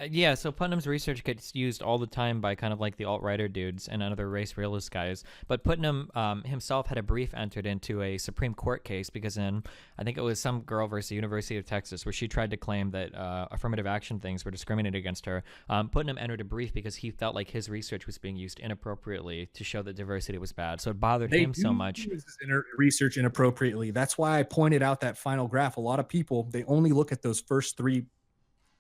Yeah, so Putnam's research gets used all the time by kind of like the alt-righter dudes and other race realist guys. But Putnam himself had a brief entered into a Supreme Court case because I think it was some girl versus the University of Texas, where she tried to claim that affirmative action things were discriminated against her. Putnam entered a brief because he felt like his research was being used inappropriately to show that diversity was bad. So it bothered him so much. Use this research inappropriately. That's why I pointed out that final graph. A lot of people, they only look at those first 3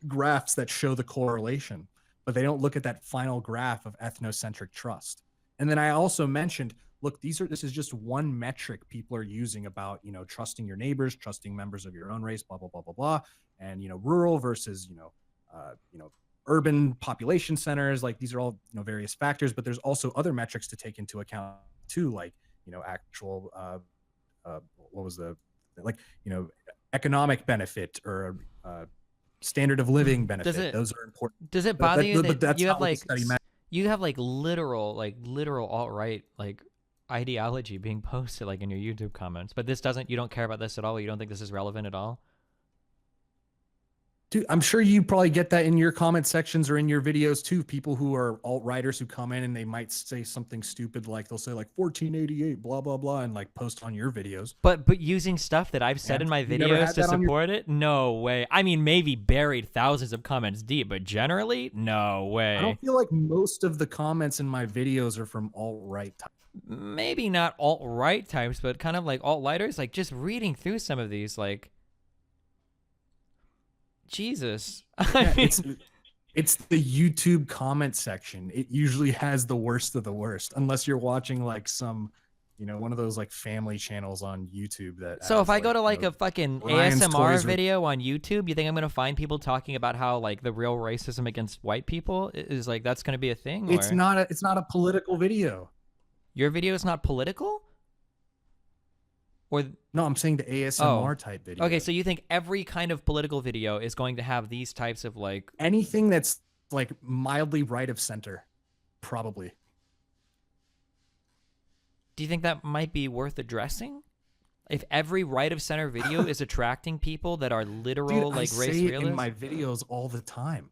graphs that show the correlation, but they don't look at that final graph of ethnocentric trust. And then I also mentioned, look, this is just one metric people are using about, trusting your neighbors, trusting members of your own race, blah, blah, blah, blah, blah. And, rural versus, urban population centers, like these are all, various factors, but there's also other metrics to take into account too, like, actual, what was the, economic benefit or, standard of living benefit. Those are important. Does it bother you that you have literal alt-right ideology being posted in your YouTube comments, but you don't care about this at all? You don't think this is relevant at all? Dude, I'm sure you probably get that in your comment sections or in your videos too. People who are alt-righters who come in and they might say something stupid, like they'll say 1488, blah, blah, blah, and post on your videos. But using stuff that I've said in my videos to support it? No way. I mean, maybe buried thousands of comments deep, but generally, no way. I don't feel like most of the comments in my videos are from alt-right types. Maybe not alt-right types, but kind of like alt-lighters. Just reading through some of these, Jesus. Yeah, it's the YouTube comment section. It usually has the worst of the worst, unless you're watching some, one of those family channels on YouTube that. So if I go to a fucking ASMR video on YouTube, you think I'm gonna find people talking about how the real racism against white people is that's gonna be a thing? It's not a political video. Your video is not political? Or no, I'm saying the ASMR type video. Okay, so you think every kind of political video is going to have these types of anything that's mildly right of center, probably. Do you think that might be worth addressing? If every right of center video is attracting people that are literal Dude, race I say it realists? in my videos all the time.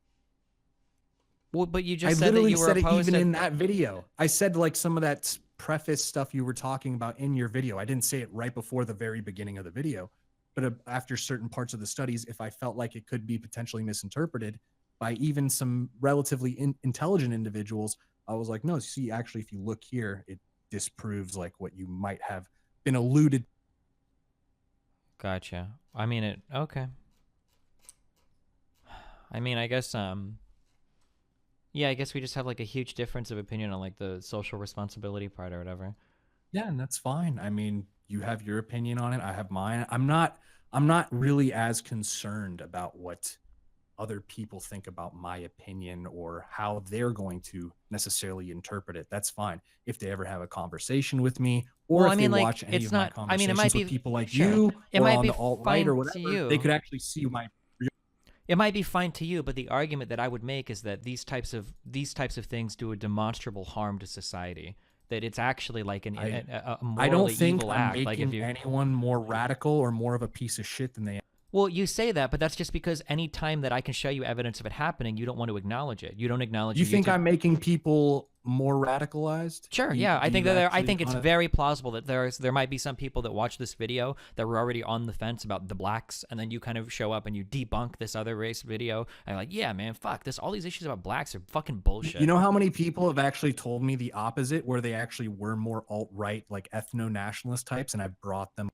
Well, but you just I said that you were said opposed it even to... in that video. I said some of that preface stuff you were talking about in your video. I didn't say it right before the very beginning of the video, but after certain parts of the studies, if I felt like it could be potentially misinterpreted by even some relatively intelligent individuals, I was like, no, see, actually, if you look here, it disproves what you might have been alluded. Gotcha. I mean, okay. I mean, I guess, yeah, I guess we just have a huge difference of opinion on the social responsibility part or whatever. Yeah, and that's fine. I mean, you have your opinion on it. I have mine. I'm not really as concerned about what other people think about my opinion or how they're going to necessarily interpret it. That's fine. If they ever have a conversation with me, or if they watch any of my conversations with people like you, or on the alt-right or whatever, they could actually see my. It might be fine to you, but the argument that I would make is that these types of things do a demonstrable harm to society. That it's actually a morally I don't think evil I'm act. making anyone more radical or more of a piece of shit than they. Well, you say that, but that's just because any time that I can show you evidence of it happening, you don't want to acknowledge it. You don't acknowledge. You think I'm making people more radicalized? Sure, yeah. I think I think it's very plausible that there might be some people that watch this video that were already on the fence about the blacks, and then you kind of show up and you debunk this other race video, and you're like, yeah, man, fuck this. All these issues about blacks are fucking bullshit. You know how many people have actually told me the opposite, where they actually were more alt-right, ethno-nationalist types, and I brought them.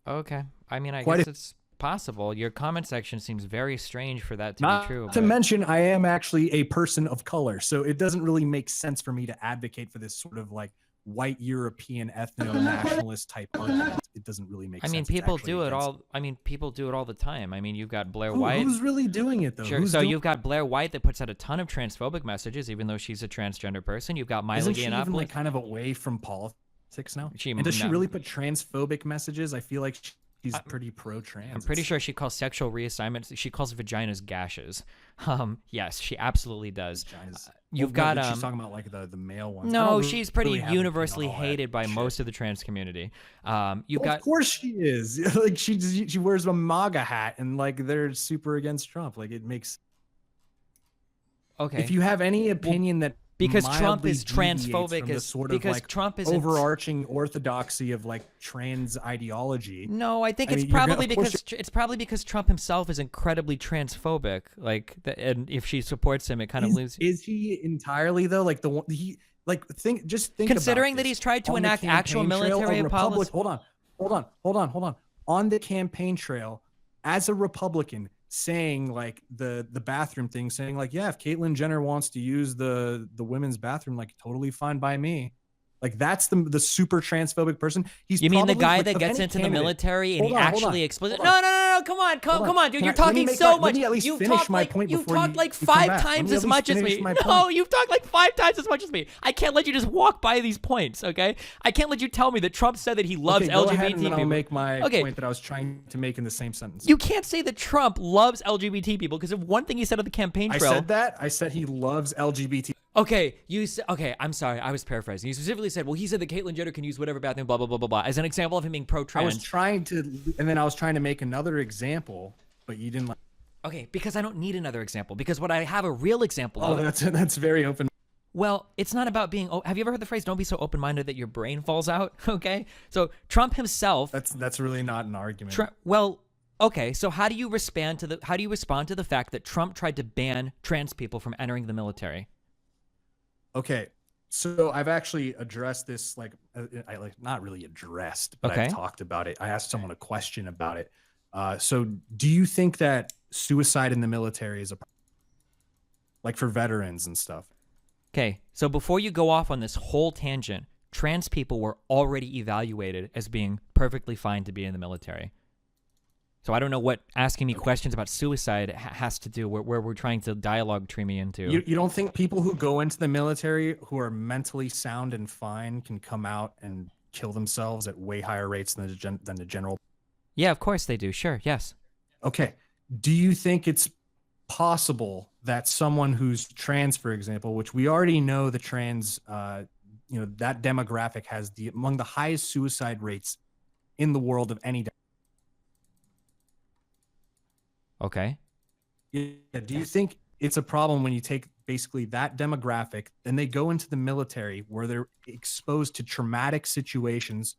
Okay. I mean, I guess it's possible. Your comment section seems very strange for that to be true. Not to mention, I am actually a person of color, so it doesn't really make sense for me to advocate for this sort of white European ethno-nationalist type argument. It doesn't really make sense. I mean, people do it all. I mean, people do it all the time. I mean, you've got Blair White. Who's really doing it though? Sure. So you've got Blair White that puts out a ton of transphobic messages, even though she's a transgender person. You've got Mila Yiannopoulos. Even kind of away from politics now. And does she really put transphobic messages? I feel like He's pretty pro-trans. I'm pretty sure she calls sexual reassignments. She calls vaginas gashes. Yes, she absolutely does. You've got she's talking about like the male ones. No, she's pretty really have an opinion universally on all hated that by shit. most of the trans community. Of course she is. Like she wears a MAGA hat and like they're super against Trump. Like it makes. Okay. If you have any opinion that because Trump mildly is deviates transphobic, from the is sort because of like Trump is overarching orthodoxy of like trans ideology. No, I think I it's mean, you're probably gonna- of course it's probably because Trump himself is incredibly transphobic. Like, and if she supports him, it kind of loses. Is he entirely though? Like the one he like think Considering about that this. he's tried to On the enact actual campaign trail, military a policy. Hold on. On the campaign trail, as a Republican, saying like the bathroom thing, saying like, yeah, if Caitlyn Jenner wants to use the women's bathroom, like totally fine by me. Like that's the super transphobic person. He's You mean the probably, guy like, that of gets any into the candidate- military and Hold he on, actually hold explicit? on. No, come on, Hold dude. on. You're Let me talking make so my- much. let me at least You finish talk my like point you before talk you- like you come 5 back. Let times me at as least much as finish me. my No, point. you've talked like 5 times as much as me. I can't let you just walk by these points, okay? I can't let you tell me that Trump said that he loves Okay, go LGBT ahead and then people. I'll make my Okay. point that I was trying to make in the same sentence. You can't say that Trump loves LGBT people because of one thing he said on the campaign I trail. said that. I said he loves LGBT. Okay, you said, okay, I'm sorry, I was paraphrasing. You specifically said, well, he said that Caitlyn Jenner can use whatever bathroom, blah, blah, blah, blah, blah, as an example of him being I pro-trans. was trying to, and then I was trying to make another example, but you didn't like. Okay, because I don't need another example, because what I have a real example Oh, of. that's very open. Well, it's not about being. Have you ever heard the phrase "Don't be so open-minded that your brain falls out"? Okay, so Trump himself. That's really not an argument. Well, okay. So how do you respond to the fact that Trump tried to ban trans people from entering the military? Okay, so I've actually addressed this, like, I like not really addressed, but Okay. I've talked about it. I asked someone a question about it. So do you think that suicide in the military is a like for veterans and stuff? Okay, so before you go off on this whole tangent, trans people were already evaluated as being perfectly fine to be in the military. So I don't know what asking me questions about suicide has to do where we're trying to dialogue tree me into. You don't think people who go into the military who are mentally sound and fine can come out and kill themselves at way higher rates than the general? Yeah, of course they do. Sure, yes. Okay. Do you think it's possible that someone who's trans, for example, which we already know the trans, that demographic has among the highest suicide rates in the world of any. Okay. Yeah. Do you think it's a problem when you take basically that demographic and they go into the military where they're exposed to traumatic situations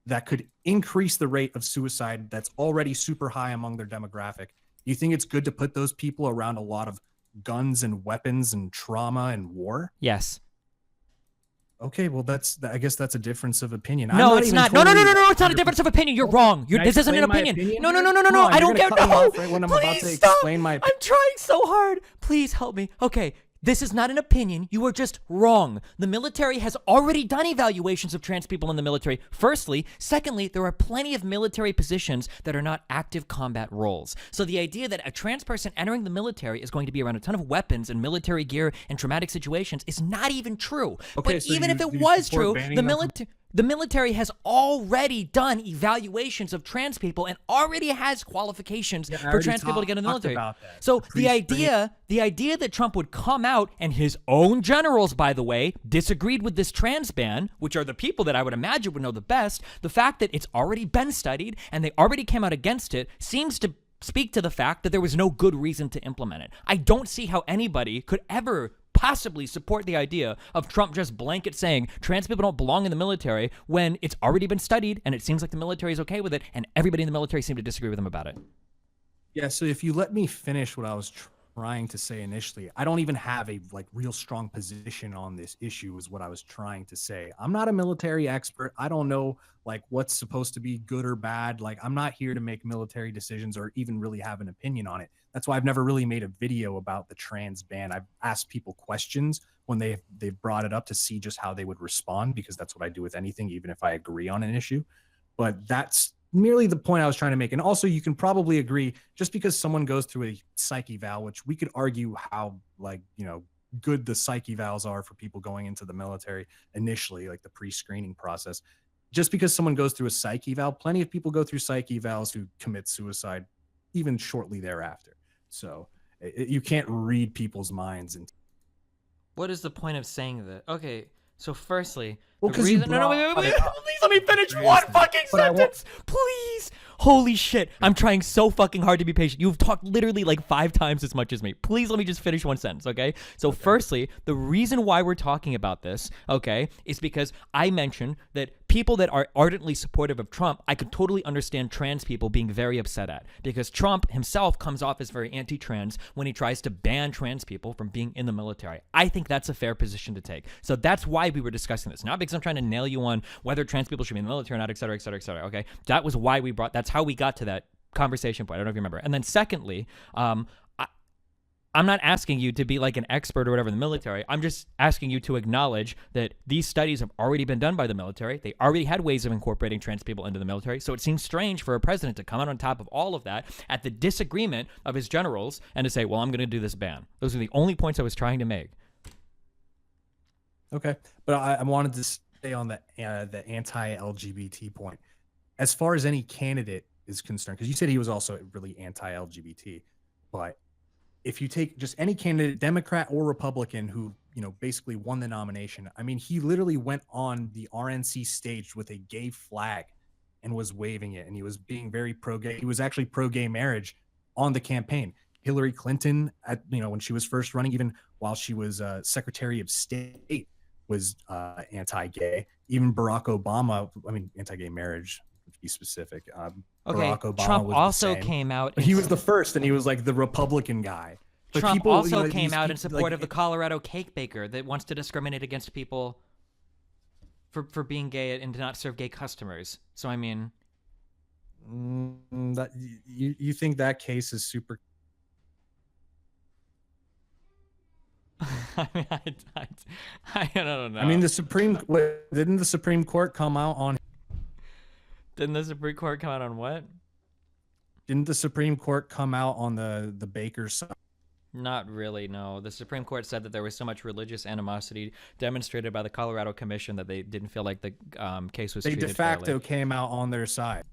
that could increase the rate of suicide that's already super high among their demographic? Do you think it's good to put those people around a lot of guns and weapons and trauma and war? Yes. Okay, well, I guess that's a difference of opinion. No, it's not. No, it's not a difference of opinion. You're wrong. This isn't an opinion. No. I don't care. No, when I'm about to please stop. explain my I'm trying so hard. Please help me. Okay. This is not an opinion. You are just wrong. The military has already done evaluations of trans people in the military. Firstly. Secondly, there are plenty of military positions that are not active combat roles. So the idea that a trans person entering the military is going to be around a ton of weapons and military gear and traumatic situations is not even true. Okay, but so even if do it you was support true, banning the them from- military... The military has already done evaluations of trans people and already has qualifications I for already trans people to get in the talked military. about that. So The the idea that Trump would come out and his own generals, by the way, disagreed with this trans ban, which are the people that I would imagine would know the best, the fact that it's already been studied and they already came out against it seems to speak to the fact that there was no good reason to implement it. I don't see how anybody could ever possibly support the idea of Trump just blanket saying trans people don't belong in the military when it's already been studied and it seems like the military is okay with it and everybody in the military seemed to disagree with him about it. Yeah, so if you let me finish what I was trying to say initially, I don't even have a real strong position on this issue is what I was trying to say. I'm not a military expert. I don't know what's supposed to be good or bad. I'm not here to make military decisions or even really have an opinion on it. That's why I've never really made a video about the trans ban. I've asked people questions when they've brought it up to see just how they would respond, because that's what I do with anything, even if I agree on an issue. But that's merely the point I was trying to make. And also, you can probably agree, just because someone goes through a psych eval, which we could argue how good the psych evals are for people going into the military initially, like the pre-screening process. just because someone goes through a psych eval, plenty of people go through psych evals who commit suicide even shortly thereafter. So you can't read people's minds. And What is the point of saying that? Okay, so firstly, well, the reason. No, wait, brought it up. please let me finish one fucking But I won't- sentence, please. Holy shit, I'm trying so fucking hard to be patient. You've talked literally like 5 times as much as me. Please let me just finish one sentence, okay? So firstly, the reason why we're talking about this, okay, is because I mentioned that people that are ardently supportive of Trump, I could totally understand trans people being very upset at, because Trump himself comes off as very anti-trans when he tries to ban trans people from being in the military. I think that's a fair position to take. So that's why we were discussing this, not because I'm trying to nail you on whether trans people should be in the military or not, et cetera, et cetera, et cetera, okay? That was why we brought, that's how we got to that conversation point. I don't know if you remember. And then secondly, I'm not asking you to be like an expert or whatever in the military. I'm just asking you to acknowledge that these studies have already been done by the military. They already had ways of incorporating trans people into the military. So it seems strange for a president to come out on top of all of that at the disagreement of his generals and to say, well, I'm going to do this ban. Those are the only points I was trying to make. Okay, but I wanted to stay on the anti-LGBT point. As far as any candidate is concerned, because you said he was also really anti-LGBT, but if you take just any candidate, Democrat or Republican, who, you know, basically won the nomination, I mean, he literally went on the RNC stage with a gay flag and was waving it, and he was being very pro-gay. He was actually pro-gay marriage on the campaign. Hillary Clinton, when she was first running, even while she was Secretary of State, was anti-gay. Even Barack Obama, anti-gay marriage, to be specific. Okay, Barack Obama Trump was also the same. came out. But he was the first, and he was like the Republican guy. But Trump people, also came out in these support of the Colorado cake baker that wants to discriminate against people for being gay and to not serve gay customers. So I mean, that you think that case is super? I mean, I don't know. I mean, didn't the Supreme Court come out on? Didn't the Supreme Court come out on what? Didn't the Supreme Court come out on the baker's side? Not really, no. The Supreme Court said that there was so much religious animosity demonstrated by the Colorado Commission that they didn't feel like the case was treated They de facto fairly. came out on their side.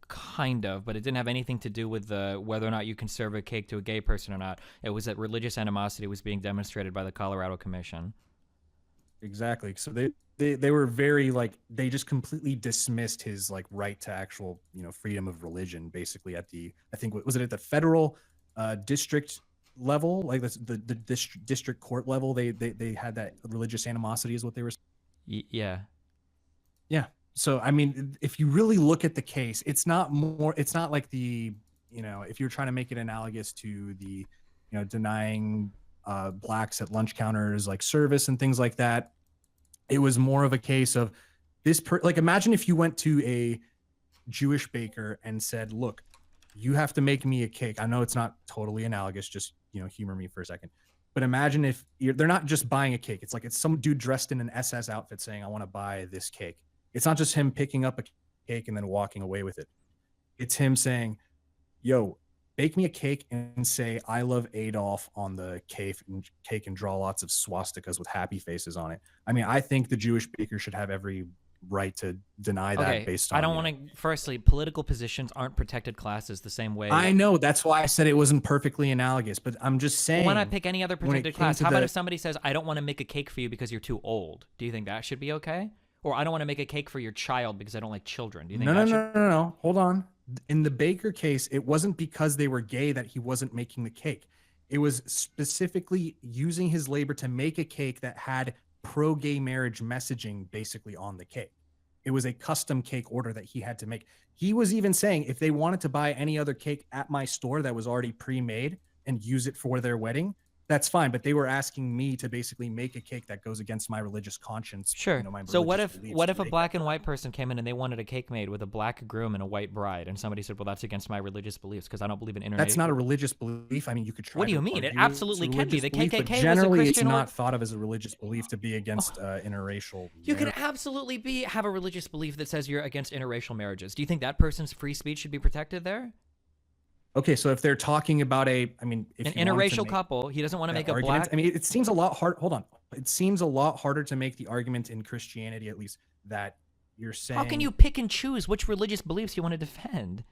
Kind of, but it didn't have anything to do with whether or not you can serve a cake to a gay person or not. It was that religious animosity was being demonstrated by the Colorado Commission. Exactly. So they were very they just completely dismissed his right to actual freedom of religion, basically at I think was it at the federal district level, like the district court level. They had that religious animosity is what they were. Yeah. So, I mean, if you really look at the case, it's not like if you're trying to make it analogous to the, denying blacks at lunch counters, like service and things like that. It was more of a case of this, imagine if you went to a Jewish baker and said, look, you have to make me a cake. I know it's not totally analogous, just, humor me for a second. But imagine if they're not just buying a cake. It's like it's some dude dressed in an SS outfit saying, I want to buy this cake. It's not just him picking up a cake and then walking away with it. It's him saying, yo, bake me a cake and say, I love Adolf on the cake and draw lots of swastikas with happy faces on it. I mean, I think the Jewish baker should have every right to deny that based on. I don't want to, firstly, political positions aren't protected classes the same way. I know. That's why I said it wasn't perfectly analogous, but I'm just saying. Why not pick any other protected class? How about if somebody says, I don't want to make a cake for you because you're too old? Do you think that should be okay? Or I don't want to make a cake for your child because I don't like children. Do you think No. Hold on. In the baker case, it wasn't because they were gay that he wasn't making the cake. It was specifically using his labor to make a cake that had pro-gay marriage messaging basically on the cake. It was a custom cake order that he had to make. He was even saying if they wanted to buy any other cake at my store that was already pre-made and use it for their wedding, that's fine, but they were asking me to basically make a cake that goes against my religious conscience. Sure. So what if a black and white cake. person came in and they wanted a cake made with a black groom and a white bride, and somebody said, well, that's against my religious beliefs because I don't believe in interracial. That's not a religious belief. I mean, you could try. What do you mean? It absolutely can be. The KKK was a generally, it's Christian not thought of as a religious belief to be against interracial. You can absolutely have a religious belief that says you're against interracial marriages. Do you think that person's free speech should be protected there? Okay, so if they're talking about if an interracial couple, he doesn't want to make a black. I mean, it seems a lot hard. Hold on, it seems a lot harder to make the argument in Christianity, at least, that you're saying. How can you pick and choose which religious beliefs you want to defend?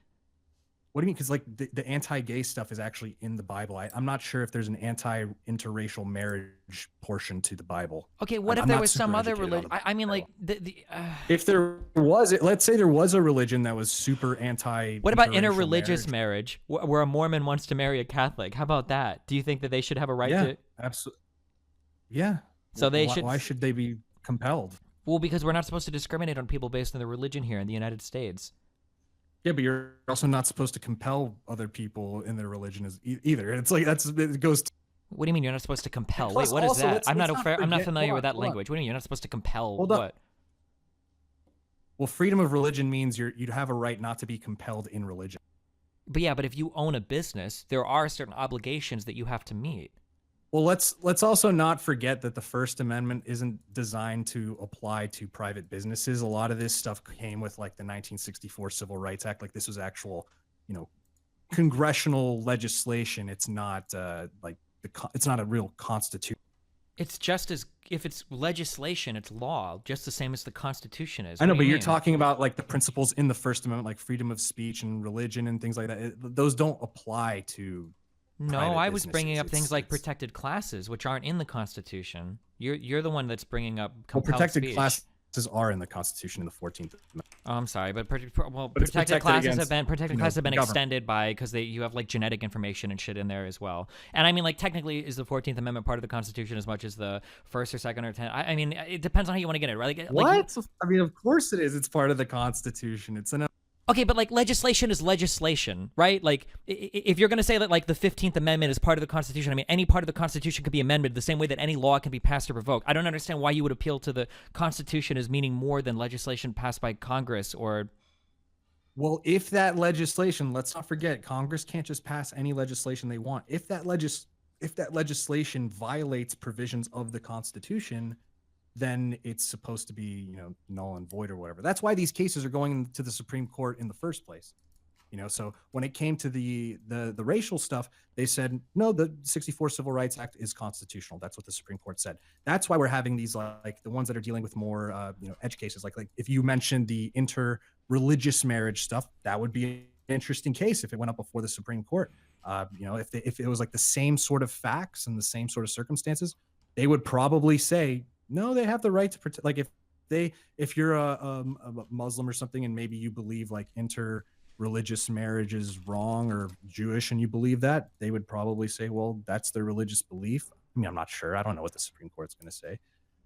What do you mean? Because like the anti-gay stuff is actually in the Bible. I'm not sure if there's an anti-interracial marriage portion to the Bible. Okay, what if I'm there not was some super other educated religion? on I mean, like if there was, let's say there was a religion that was super anti. what about interreligious marriage, where a Mormon wants to marry a Catholic? How about that? Do you think that they should have a right Yeah, to? absolutely. Yeah. So they why, should. Why should they be compelled? Well, because we're not supposed to discriminate on people based on their religion here in the United States. Yeah, but you're also not supposed to compel other people in their religion either. It's like it goes. What do you mean you're not supposed to compel? Plus Wait, what is also, that? let's I'm not not I'm not forget- familiar hold with that on, hold on. language. What do you mean you're not supposed to compel? Hold up. What? Well, freedom of religion means you'd have a right not to be compelled in religion. But yeah, but if you own a business, there are certain obligations that you have to meet. Well, let's also not forget that the First Amendment isn't designed to apply to private businesses. A lot of this stuff came with like the 1964 Civil Rights Act. Like this was actual, congressional legislation. It's not it's not a real constitution. It's just as if it's legislation, it's law, just the same as the Constitution is. I know, What do but you you're mean? talking about like the principles in the First Amendment, like freedom of speech and religion and things like that. Those don't apply to. No, private I was bringing up businesses. things like It's- protected classes, which aren't in the Constitution. You're the one that's bringing up Well, compelled protected speech. classes are in the Constitution in the 14th Amendment. Oh, I'm sorry, but But it's protected protected classes against, have been government. extended because you have like genetic information and shit in there as well. And I mean, like technically, is the 14th Amendment part of the Constitution as much as the first or second or 10th? I mean, it depends on how you want to get it, right? What? I mean, of course it is. It's part of the Constitution. It's an. Okay, but like legislation is legislation, right? Like if you're going to say that like the 15th Amendment is part of the Constitution, I mean, any part of the Constitution could be amended the same way that any law can be passed or revoked. I don't understand why you would appeal to the Constitution as meaning more than legislation passed by Congress or. Well, if that legislation, let's not forget, Congress can't just pass any legislation they want. If that legislation violates provisions of the Constitution, then it's supposed to be, null and void or whatever. That's why these cases are going to the Supreme Court in the first place. So when it came to the racial stuff, they said, no, the 64 Civil Rights Act is constitutional. That's what the Supreme Court said. That's why we're having these, like the ones that are dealing with more, edge cases. Like if you mentioned the interreligious marriage stuff, that would be an interesting case if it went up before the Supreme Court. If it was like the same sort of facts and the same sort of circumstances, they would probably say, no, they have the right to protect. Like if you're a Muslim or something, and maybe you believe like interreligious marriage is wrong or Jewish, and you believe that, they would probably say, well, that's their religious belief. I mean, I'm not sure. I don't know what the Supreme Court's going to say,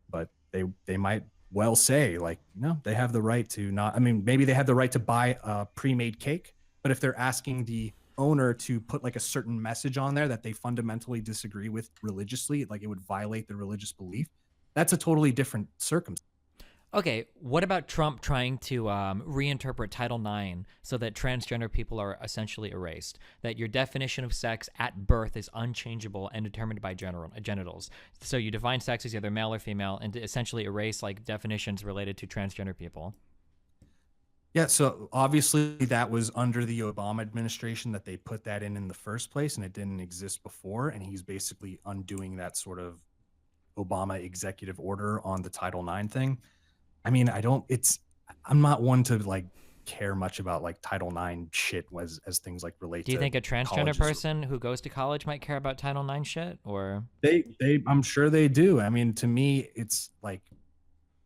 but they might well say like, no, they have the right to not. I mean, maybe they have the right to buy a pre-made cake, but if they're asking the owner to put like a certain message on there that they fundamentally disagree with religiously, like it would violate their religious belief, that's a totally different circumstance. Okay, what about Trump trying to reinterpret Title IX so that transgender people are essentially erased? That your definition of sex at birth is unchangeable and determined by genitals. So you define sex as either male or female and to essentially erase like definitions related to transgender people. Yeah, so obviously that was under the Obama administration that they put that in the first place, and it didn't exist before, and he's basically undoing that sort of Obama executive order on the Title IX thing. I mean, I'm not one to like care much about like Title IX shit as things like relate to. Do you think a transgender colleges. person who goes to college might care about Title IX shit, or? I'm sure they do. I mean, to me, it's like,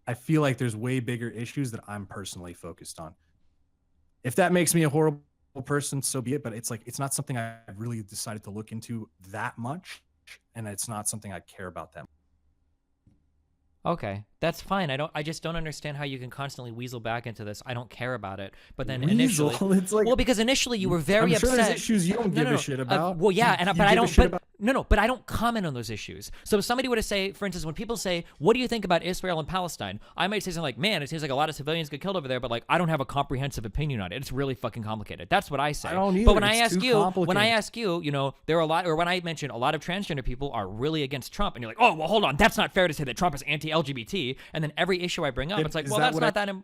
I feel like there's way bigger issues that I'm personally focused on. If that makes me a horrible person, so be it. But it's like, it's not something I've really decided to look into that much. And it's not something I care about that much. Okay, that's fine. I just don't understand how you can constantly weasel back into this. I don't care about it. But then Weasel? initially, It's like, well, because initially you were very I'm sure upset. there's issues you don't give a shit about. Well, yeah, You but I give a don't. shit But about- no, but I don't comment on those issues. So if somebody were to say, for instance, when people say, "What do you think about Israel and Palestine?" I might say something like, "Man, it seems like a lot of civilians get killed over there, but like I don't have a comprehensive opinion on it. It's really fucking complicated." That's what I say. I don't either. But when I It's ask too you, complicated. there are a lot, or when I mention a lot of transgender people are really against Trump, and you're like, "Oh, well, hold on, that's not fair to say that Trump is anti-LGBT." And then every issue I bring up, it's like, Is well, that that's what not that.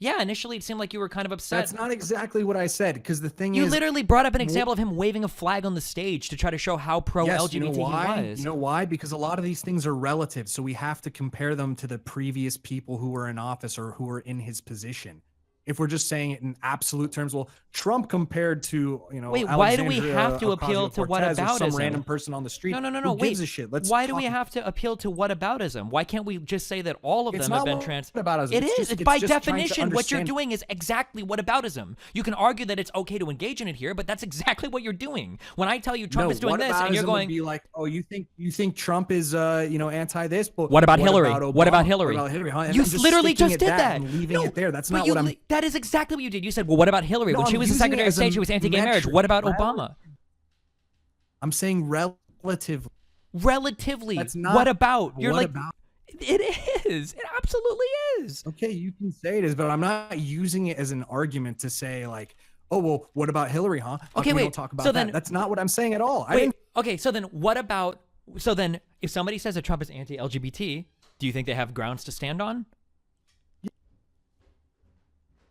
Yeah, initially it seemed like you were kind of upset. That's not exactly what I said, because the thing You is, literally brought up an example of him waving a flag on the stage to try to show how pro-LGBT you know why? he was. You know why? Because a lot of these things are relative, so we have to compare them to the previous people who were in office or who were in his position. If we're just saying it in absolute terms, well, Trump compared to, you know, Wait, why do we Alexandria have to appeal to Ocasio-Cortez or some whataboutism? random person on the street? No. Who gives a shit? Why do we have to appeal to whataboutism? Why can't we just say that all of them have been whataboutism. It It's is. just- By it's just trying to definition, what you're understand- doing is exactly whataboutism. You can argue that it's okay to engage in it here, but that's exactly what you're doing. When I tell you Trump is doing this, and you're whataboutism going, would be like, oh, you think Trump is you know, anti this, but what about Hillary? Obama? What about Hillary? What about Hillary? Huh? And You I'm just literally sticking just at did that. and leaving No, it there. That's but not what I'm. That is exactly what you did. You said, well, what about Hillary? No, When she I'm was the using it Secretary of as a State, she was anti-gay marriage. metric. What about Obama? I'm saying relatively. Relatively. That's not. What about? You're what like, about? it is. It absolutely is. Okay, you can say it is, but I'm not using it as an argument to say like, oh well, what about Hillary, huh? How Okay, come we wait. don't talk about So that? then- That's not what I'm saying at all. I Wait, didn't. okay, so then what about, so then if somebody says that Trump is anti-LGBT, do you think they have grounds to stand on?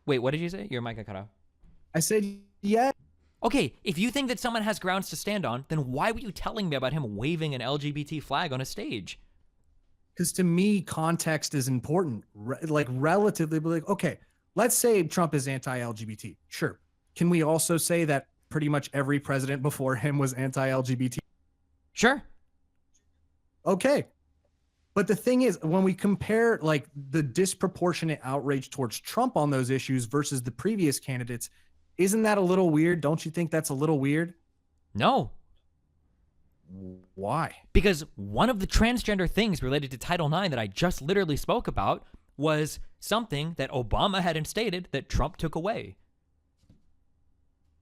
Wait, what did you say? Your mic got cut off. I said yeah. Okay, if you think that someone has grounds to stand on, then why were you telling me about him waving an LGBT flag on a stage? Because to me, context is important. Like relatively, but like, okay, let's say Trump is anti-LGBT. Sure. Can we also say that pretty much every president before him was anti-LGBT? Sure. Okay. But the thing is, when we compare like the disproportionate outrage towards Trump on those issues versus the previous candidates, isn't that a little weird? Don't you think that's a little weird? No. Why? Because one of the transgender things related to Title IX that I just literally spoke about was something that Obama had instated that Trump took away.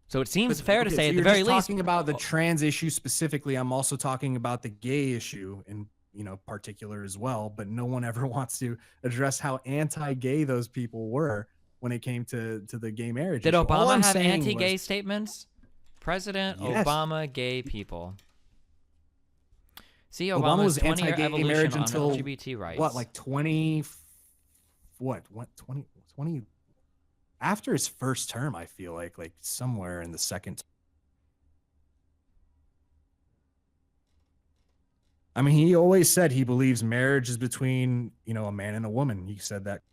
So it seems fair to Okay, say so at the you're very just least. talking about the trans issue specifically. I'm also talking about the gay issue in, you know, particular as well. But no one ever wants to address how anti-gay those people were when it came to the gay marriage. Did issue. All Obama I'm have saying anti-gay was- statements? President Yes. Obama, gay people. See Obama Obama's was 20-year anti-gay evolution marriage on until LGBT rights. what, like 20? What 20? After his first term, I feel like somewhere in the second. I mean, he always said he believes marriage is between, you know, a man and a woman. He said that.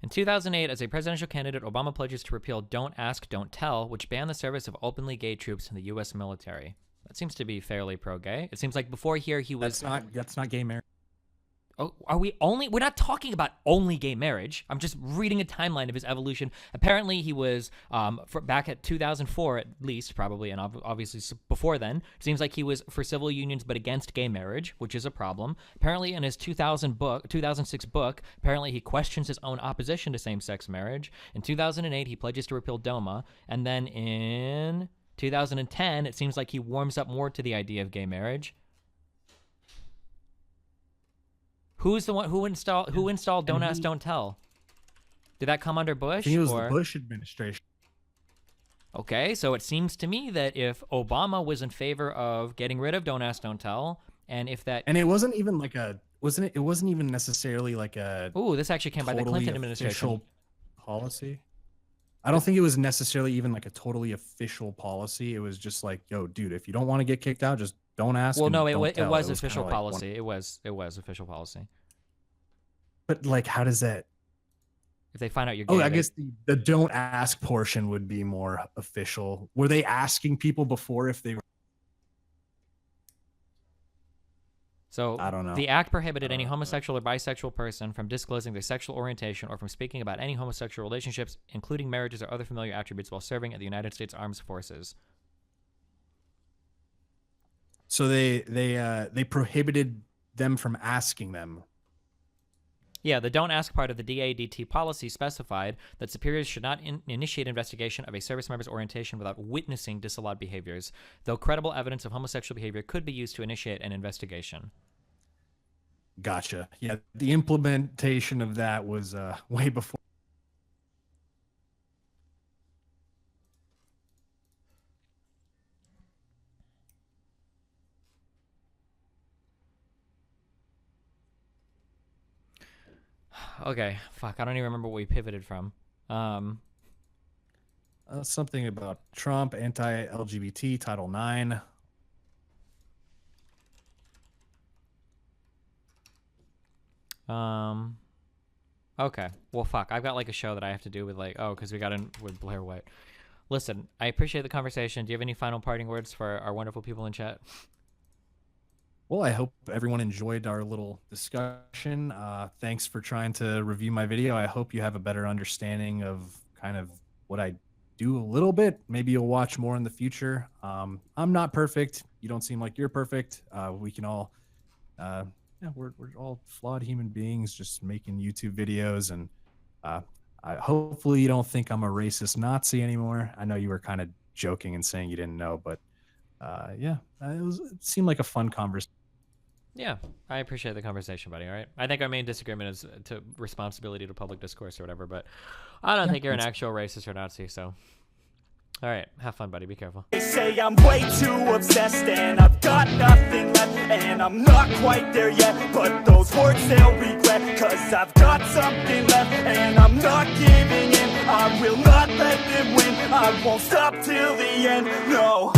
In 2008, as a presidential candidate, Obama pledges to repeal Don't Ask, Don't Tell, which banned the service of openly gay troops in the U.S. military. That seems to be fairly pro-gay. It seems like before here he was... That's not gay marriage. Oh, we're not talking about only gay marriage. I'm just reading a timeline of his evolution. Apparently he was, back at 2004 at least, probably, and obviously before then, it seems like he was for civil unions but against gay marriage, which is a problem. Apparently in his 2006 book, apparently he questions his own opposition to same-sex marriage. In 2008, he pledges to repeal DOMA, and then in 2010, it seems like he warms up more to the idea of gay marriage. Who's the one who installed Don't Ask, Don't Tell? Did that come under Bush? I think it was the Bush administration. Okay, so it seems to me that if Obama was in favor of getting rid of Don't Ask, Don't Tell, and if that... And it wasn't even like a... It wasn't even necessarily like a... Ooh, this actually came by the totally Clinton administration. official policy. I don't think it was necessarily even like a totally official policy. It was just like, yo, dude, if you don't want to get kicked out, just don't ask. Well, and no, don't it tell. was kinda official like policy. It was official policy. But like, how does that... If they find out you're gay, Oh, I they- guess the don't ask portion would be more official. Were they asking people before if they were... So I don't know. The act prohibited any homosexual or bisexual person from disclosing their sexual orientation or from speaking about any homosexual relationships, including marriages or other familiar attributes, while serving in the United States Armed Forces. So they prohibited them from asking them. Yeah, the don't ask part of the DADT policy specified that superiors should not initiate investigation of a service member's orientation without witnessing disallowed behaviors, though credible evidence of homosexual behavior could be used to initiate an investigation. Gotcha. Yeah, the implementation of that was way before. Okay, fuck. I don't even remember what we pivoted from. Something about Trump, anti-LGBT, Title IX. Okay. Well, fuck. I've got like a show that I have to do with like, because we got in with Blair White. Listen, I appreciate the conversation. Do you have any final parting words for our wonderful people in chat? Well, I hope everyone enjoyed our little discussion. Thanks for trying to review my video. I hope you have a better understanding of kind of what I do a little bit. Maybe you'll watch more in the future. I'm not perfect. You don't seem like you're perfect. We can all, we're all flawed human beings just making YouTube videos. And hopefully you don't think I'm a racist Nazi anymore. I know you were kind of joking and saying you didn't know, but it seemed like a fun conversation. Yeah, I appreciate the conversation, buddy. All right. I think our main disagreement is to responsibility to public discourse or whatever, but I don't think you're an actual racist or Nazi. So, all right, have fun, buddy. Be careful. They say I'm way too obsessed and I've got nothing left and I'm not quite there yet, but those words they'll regret, cause I've got something left and I'm not giving in. I will not let them win. I won't stop till the end. No.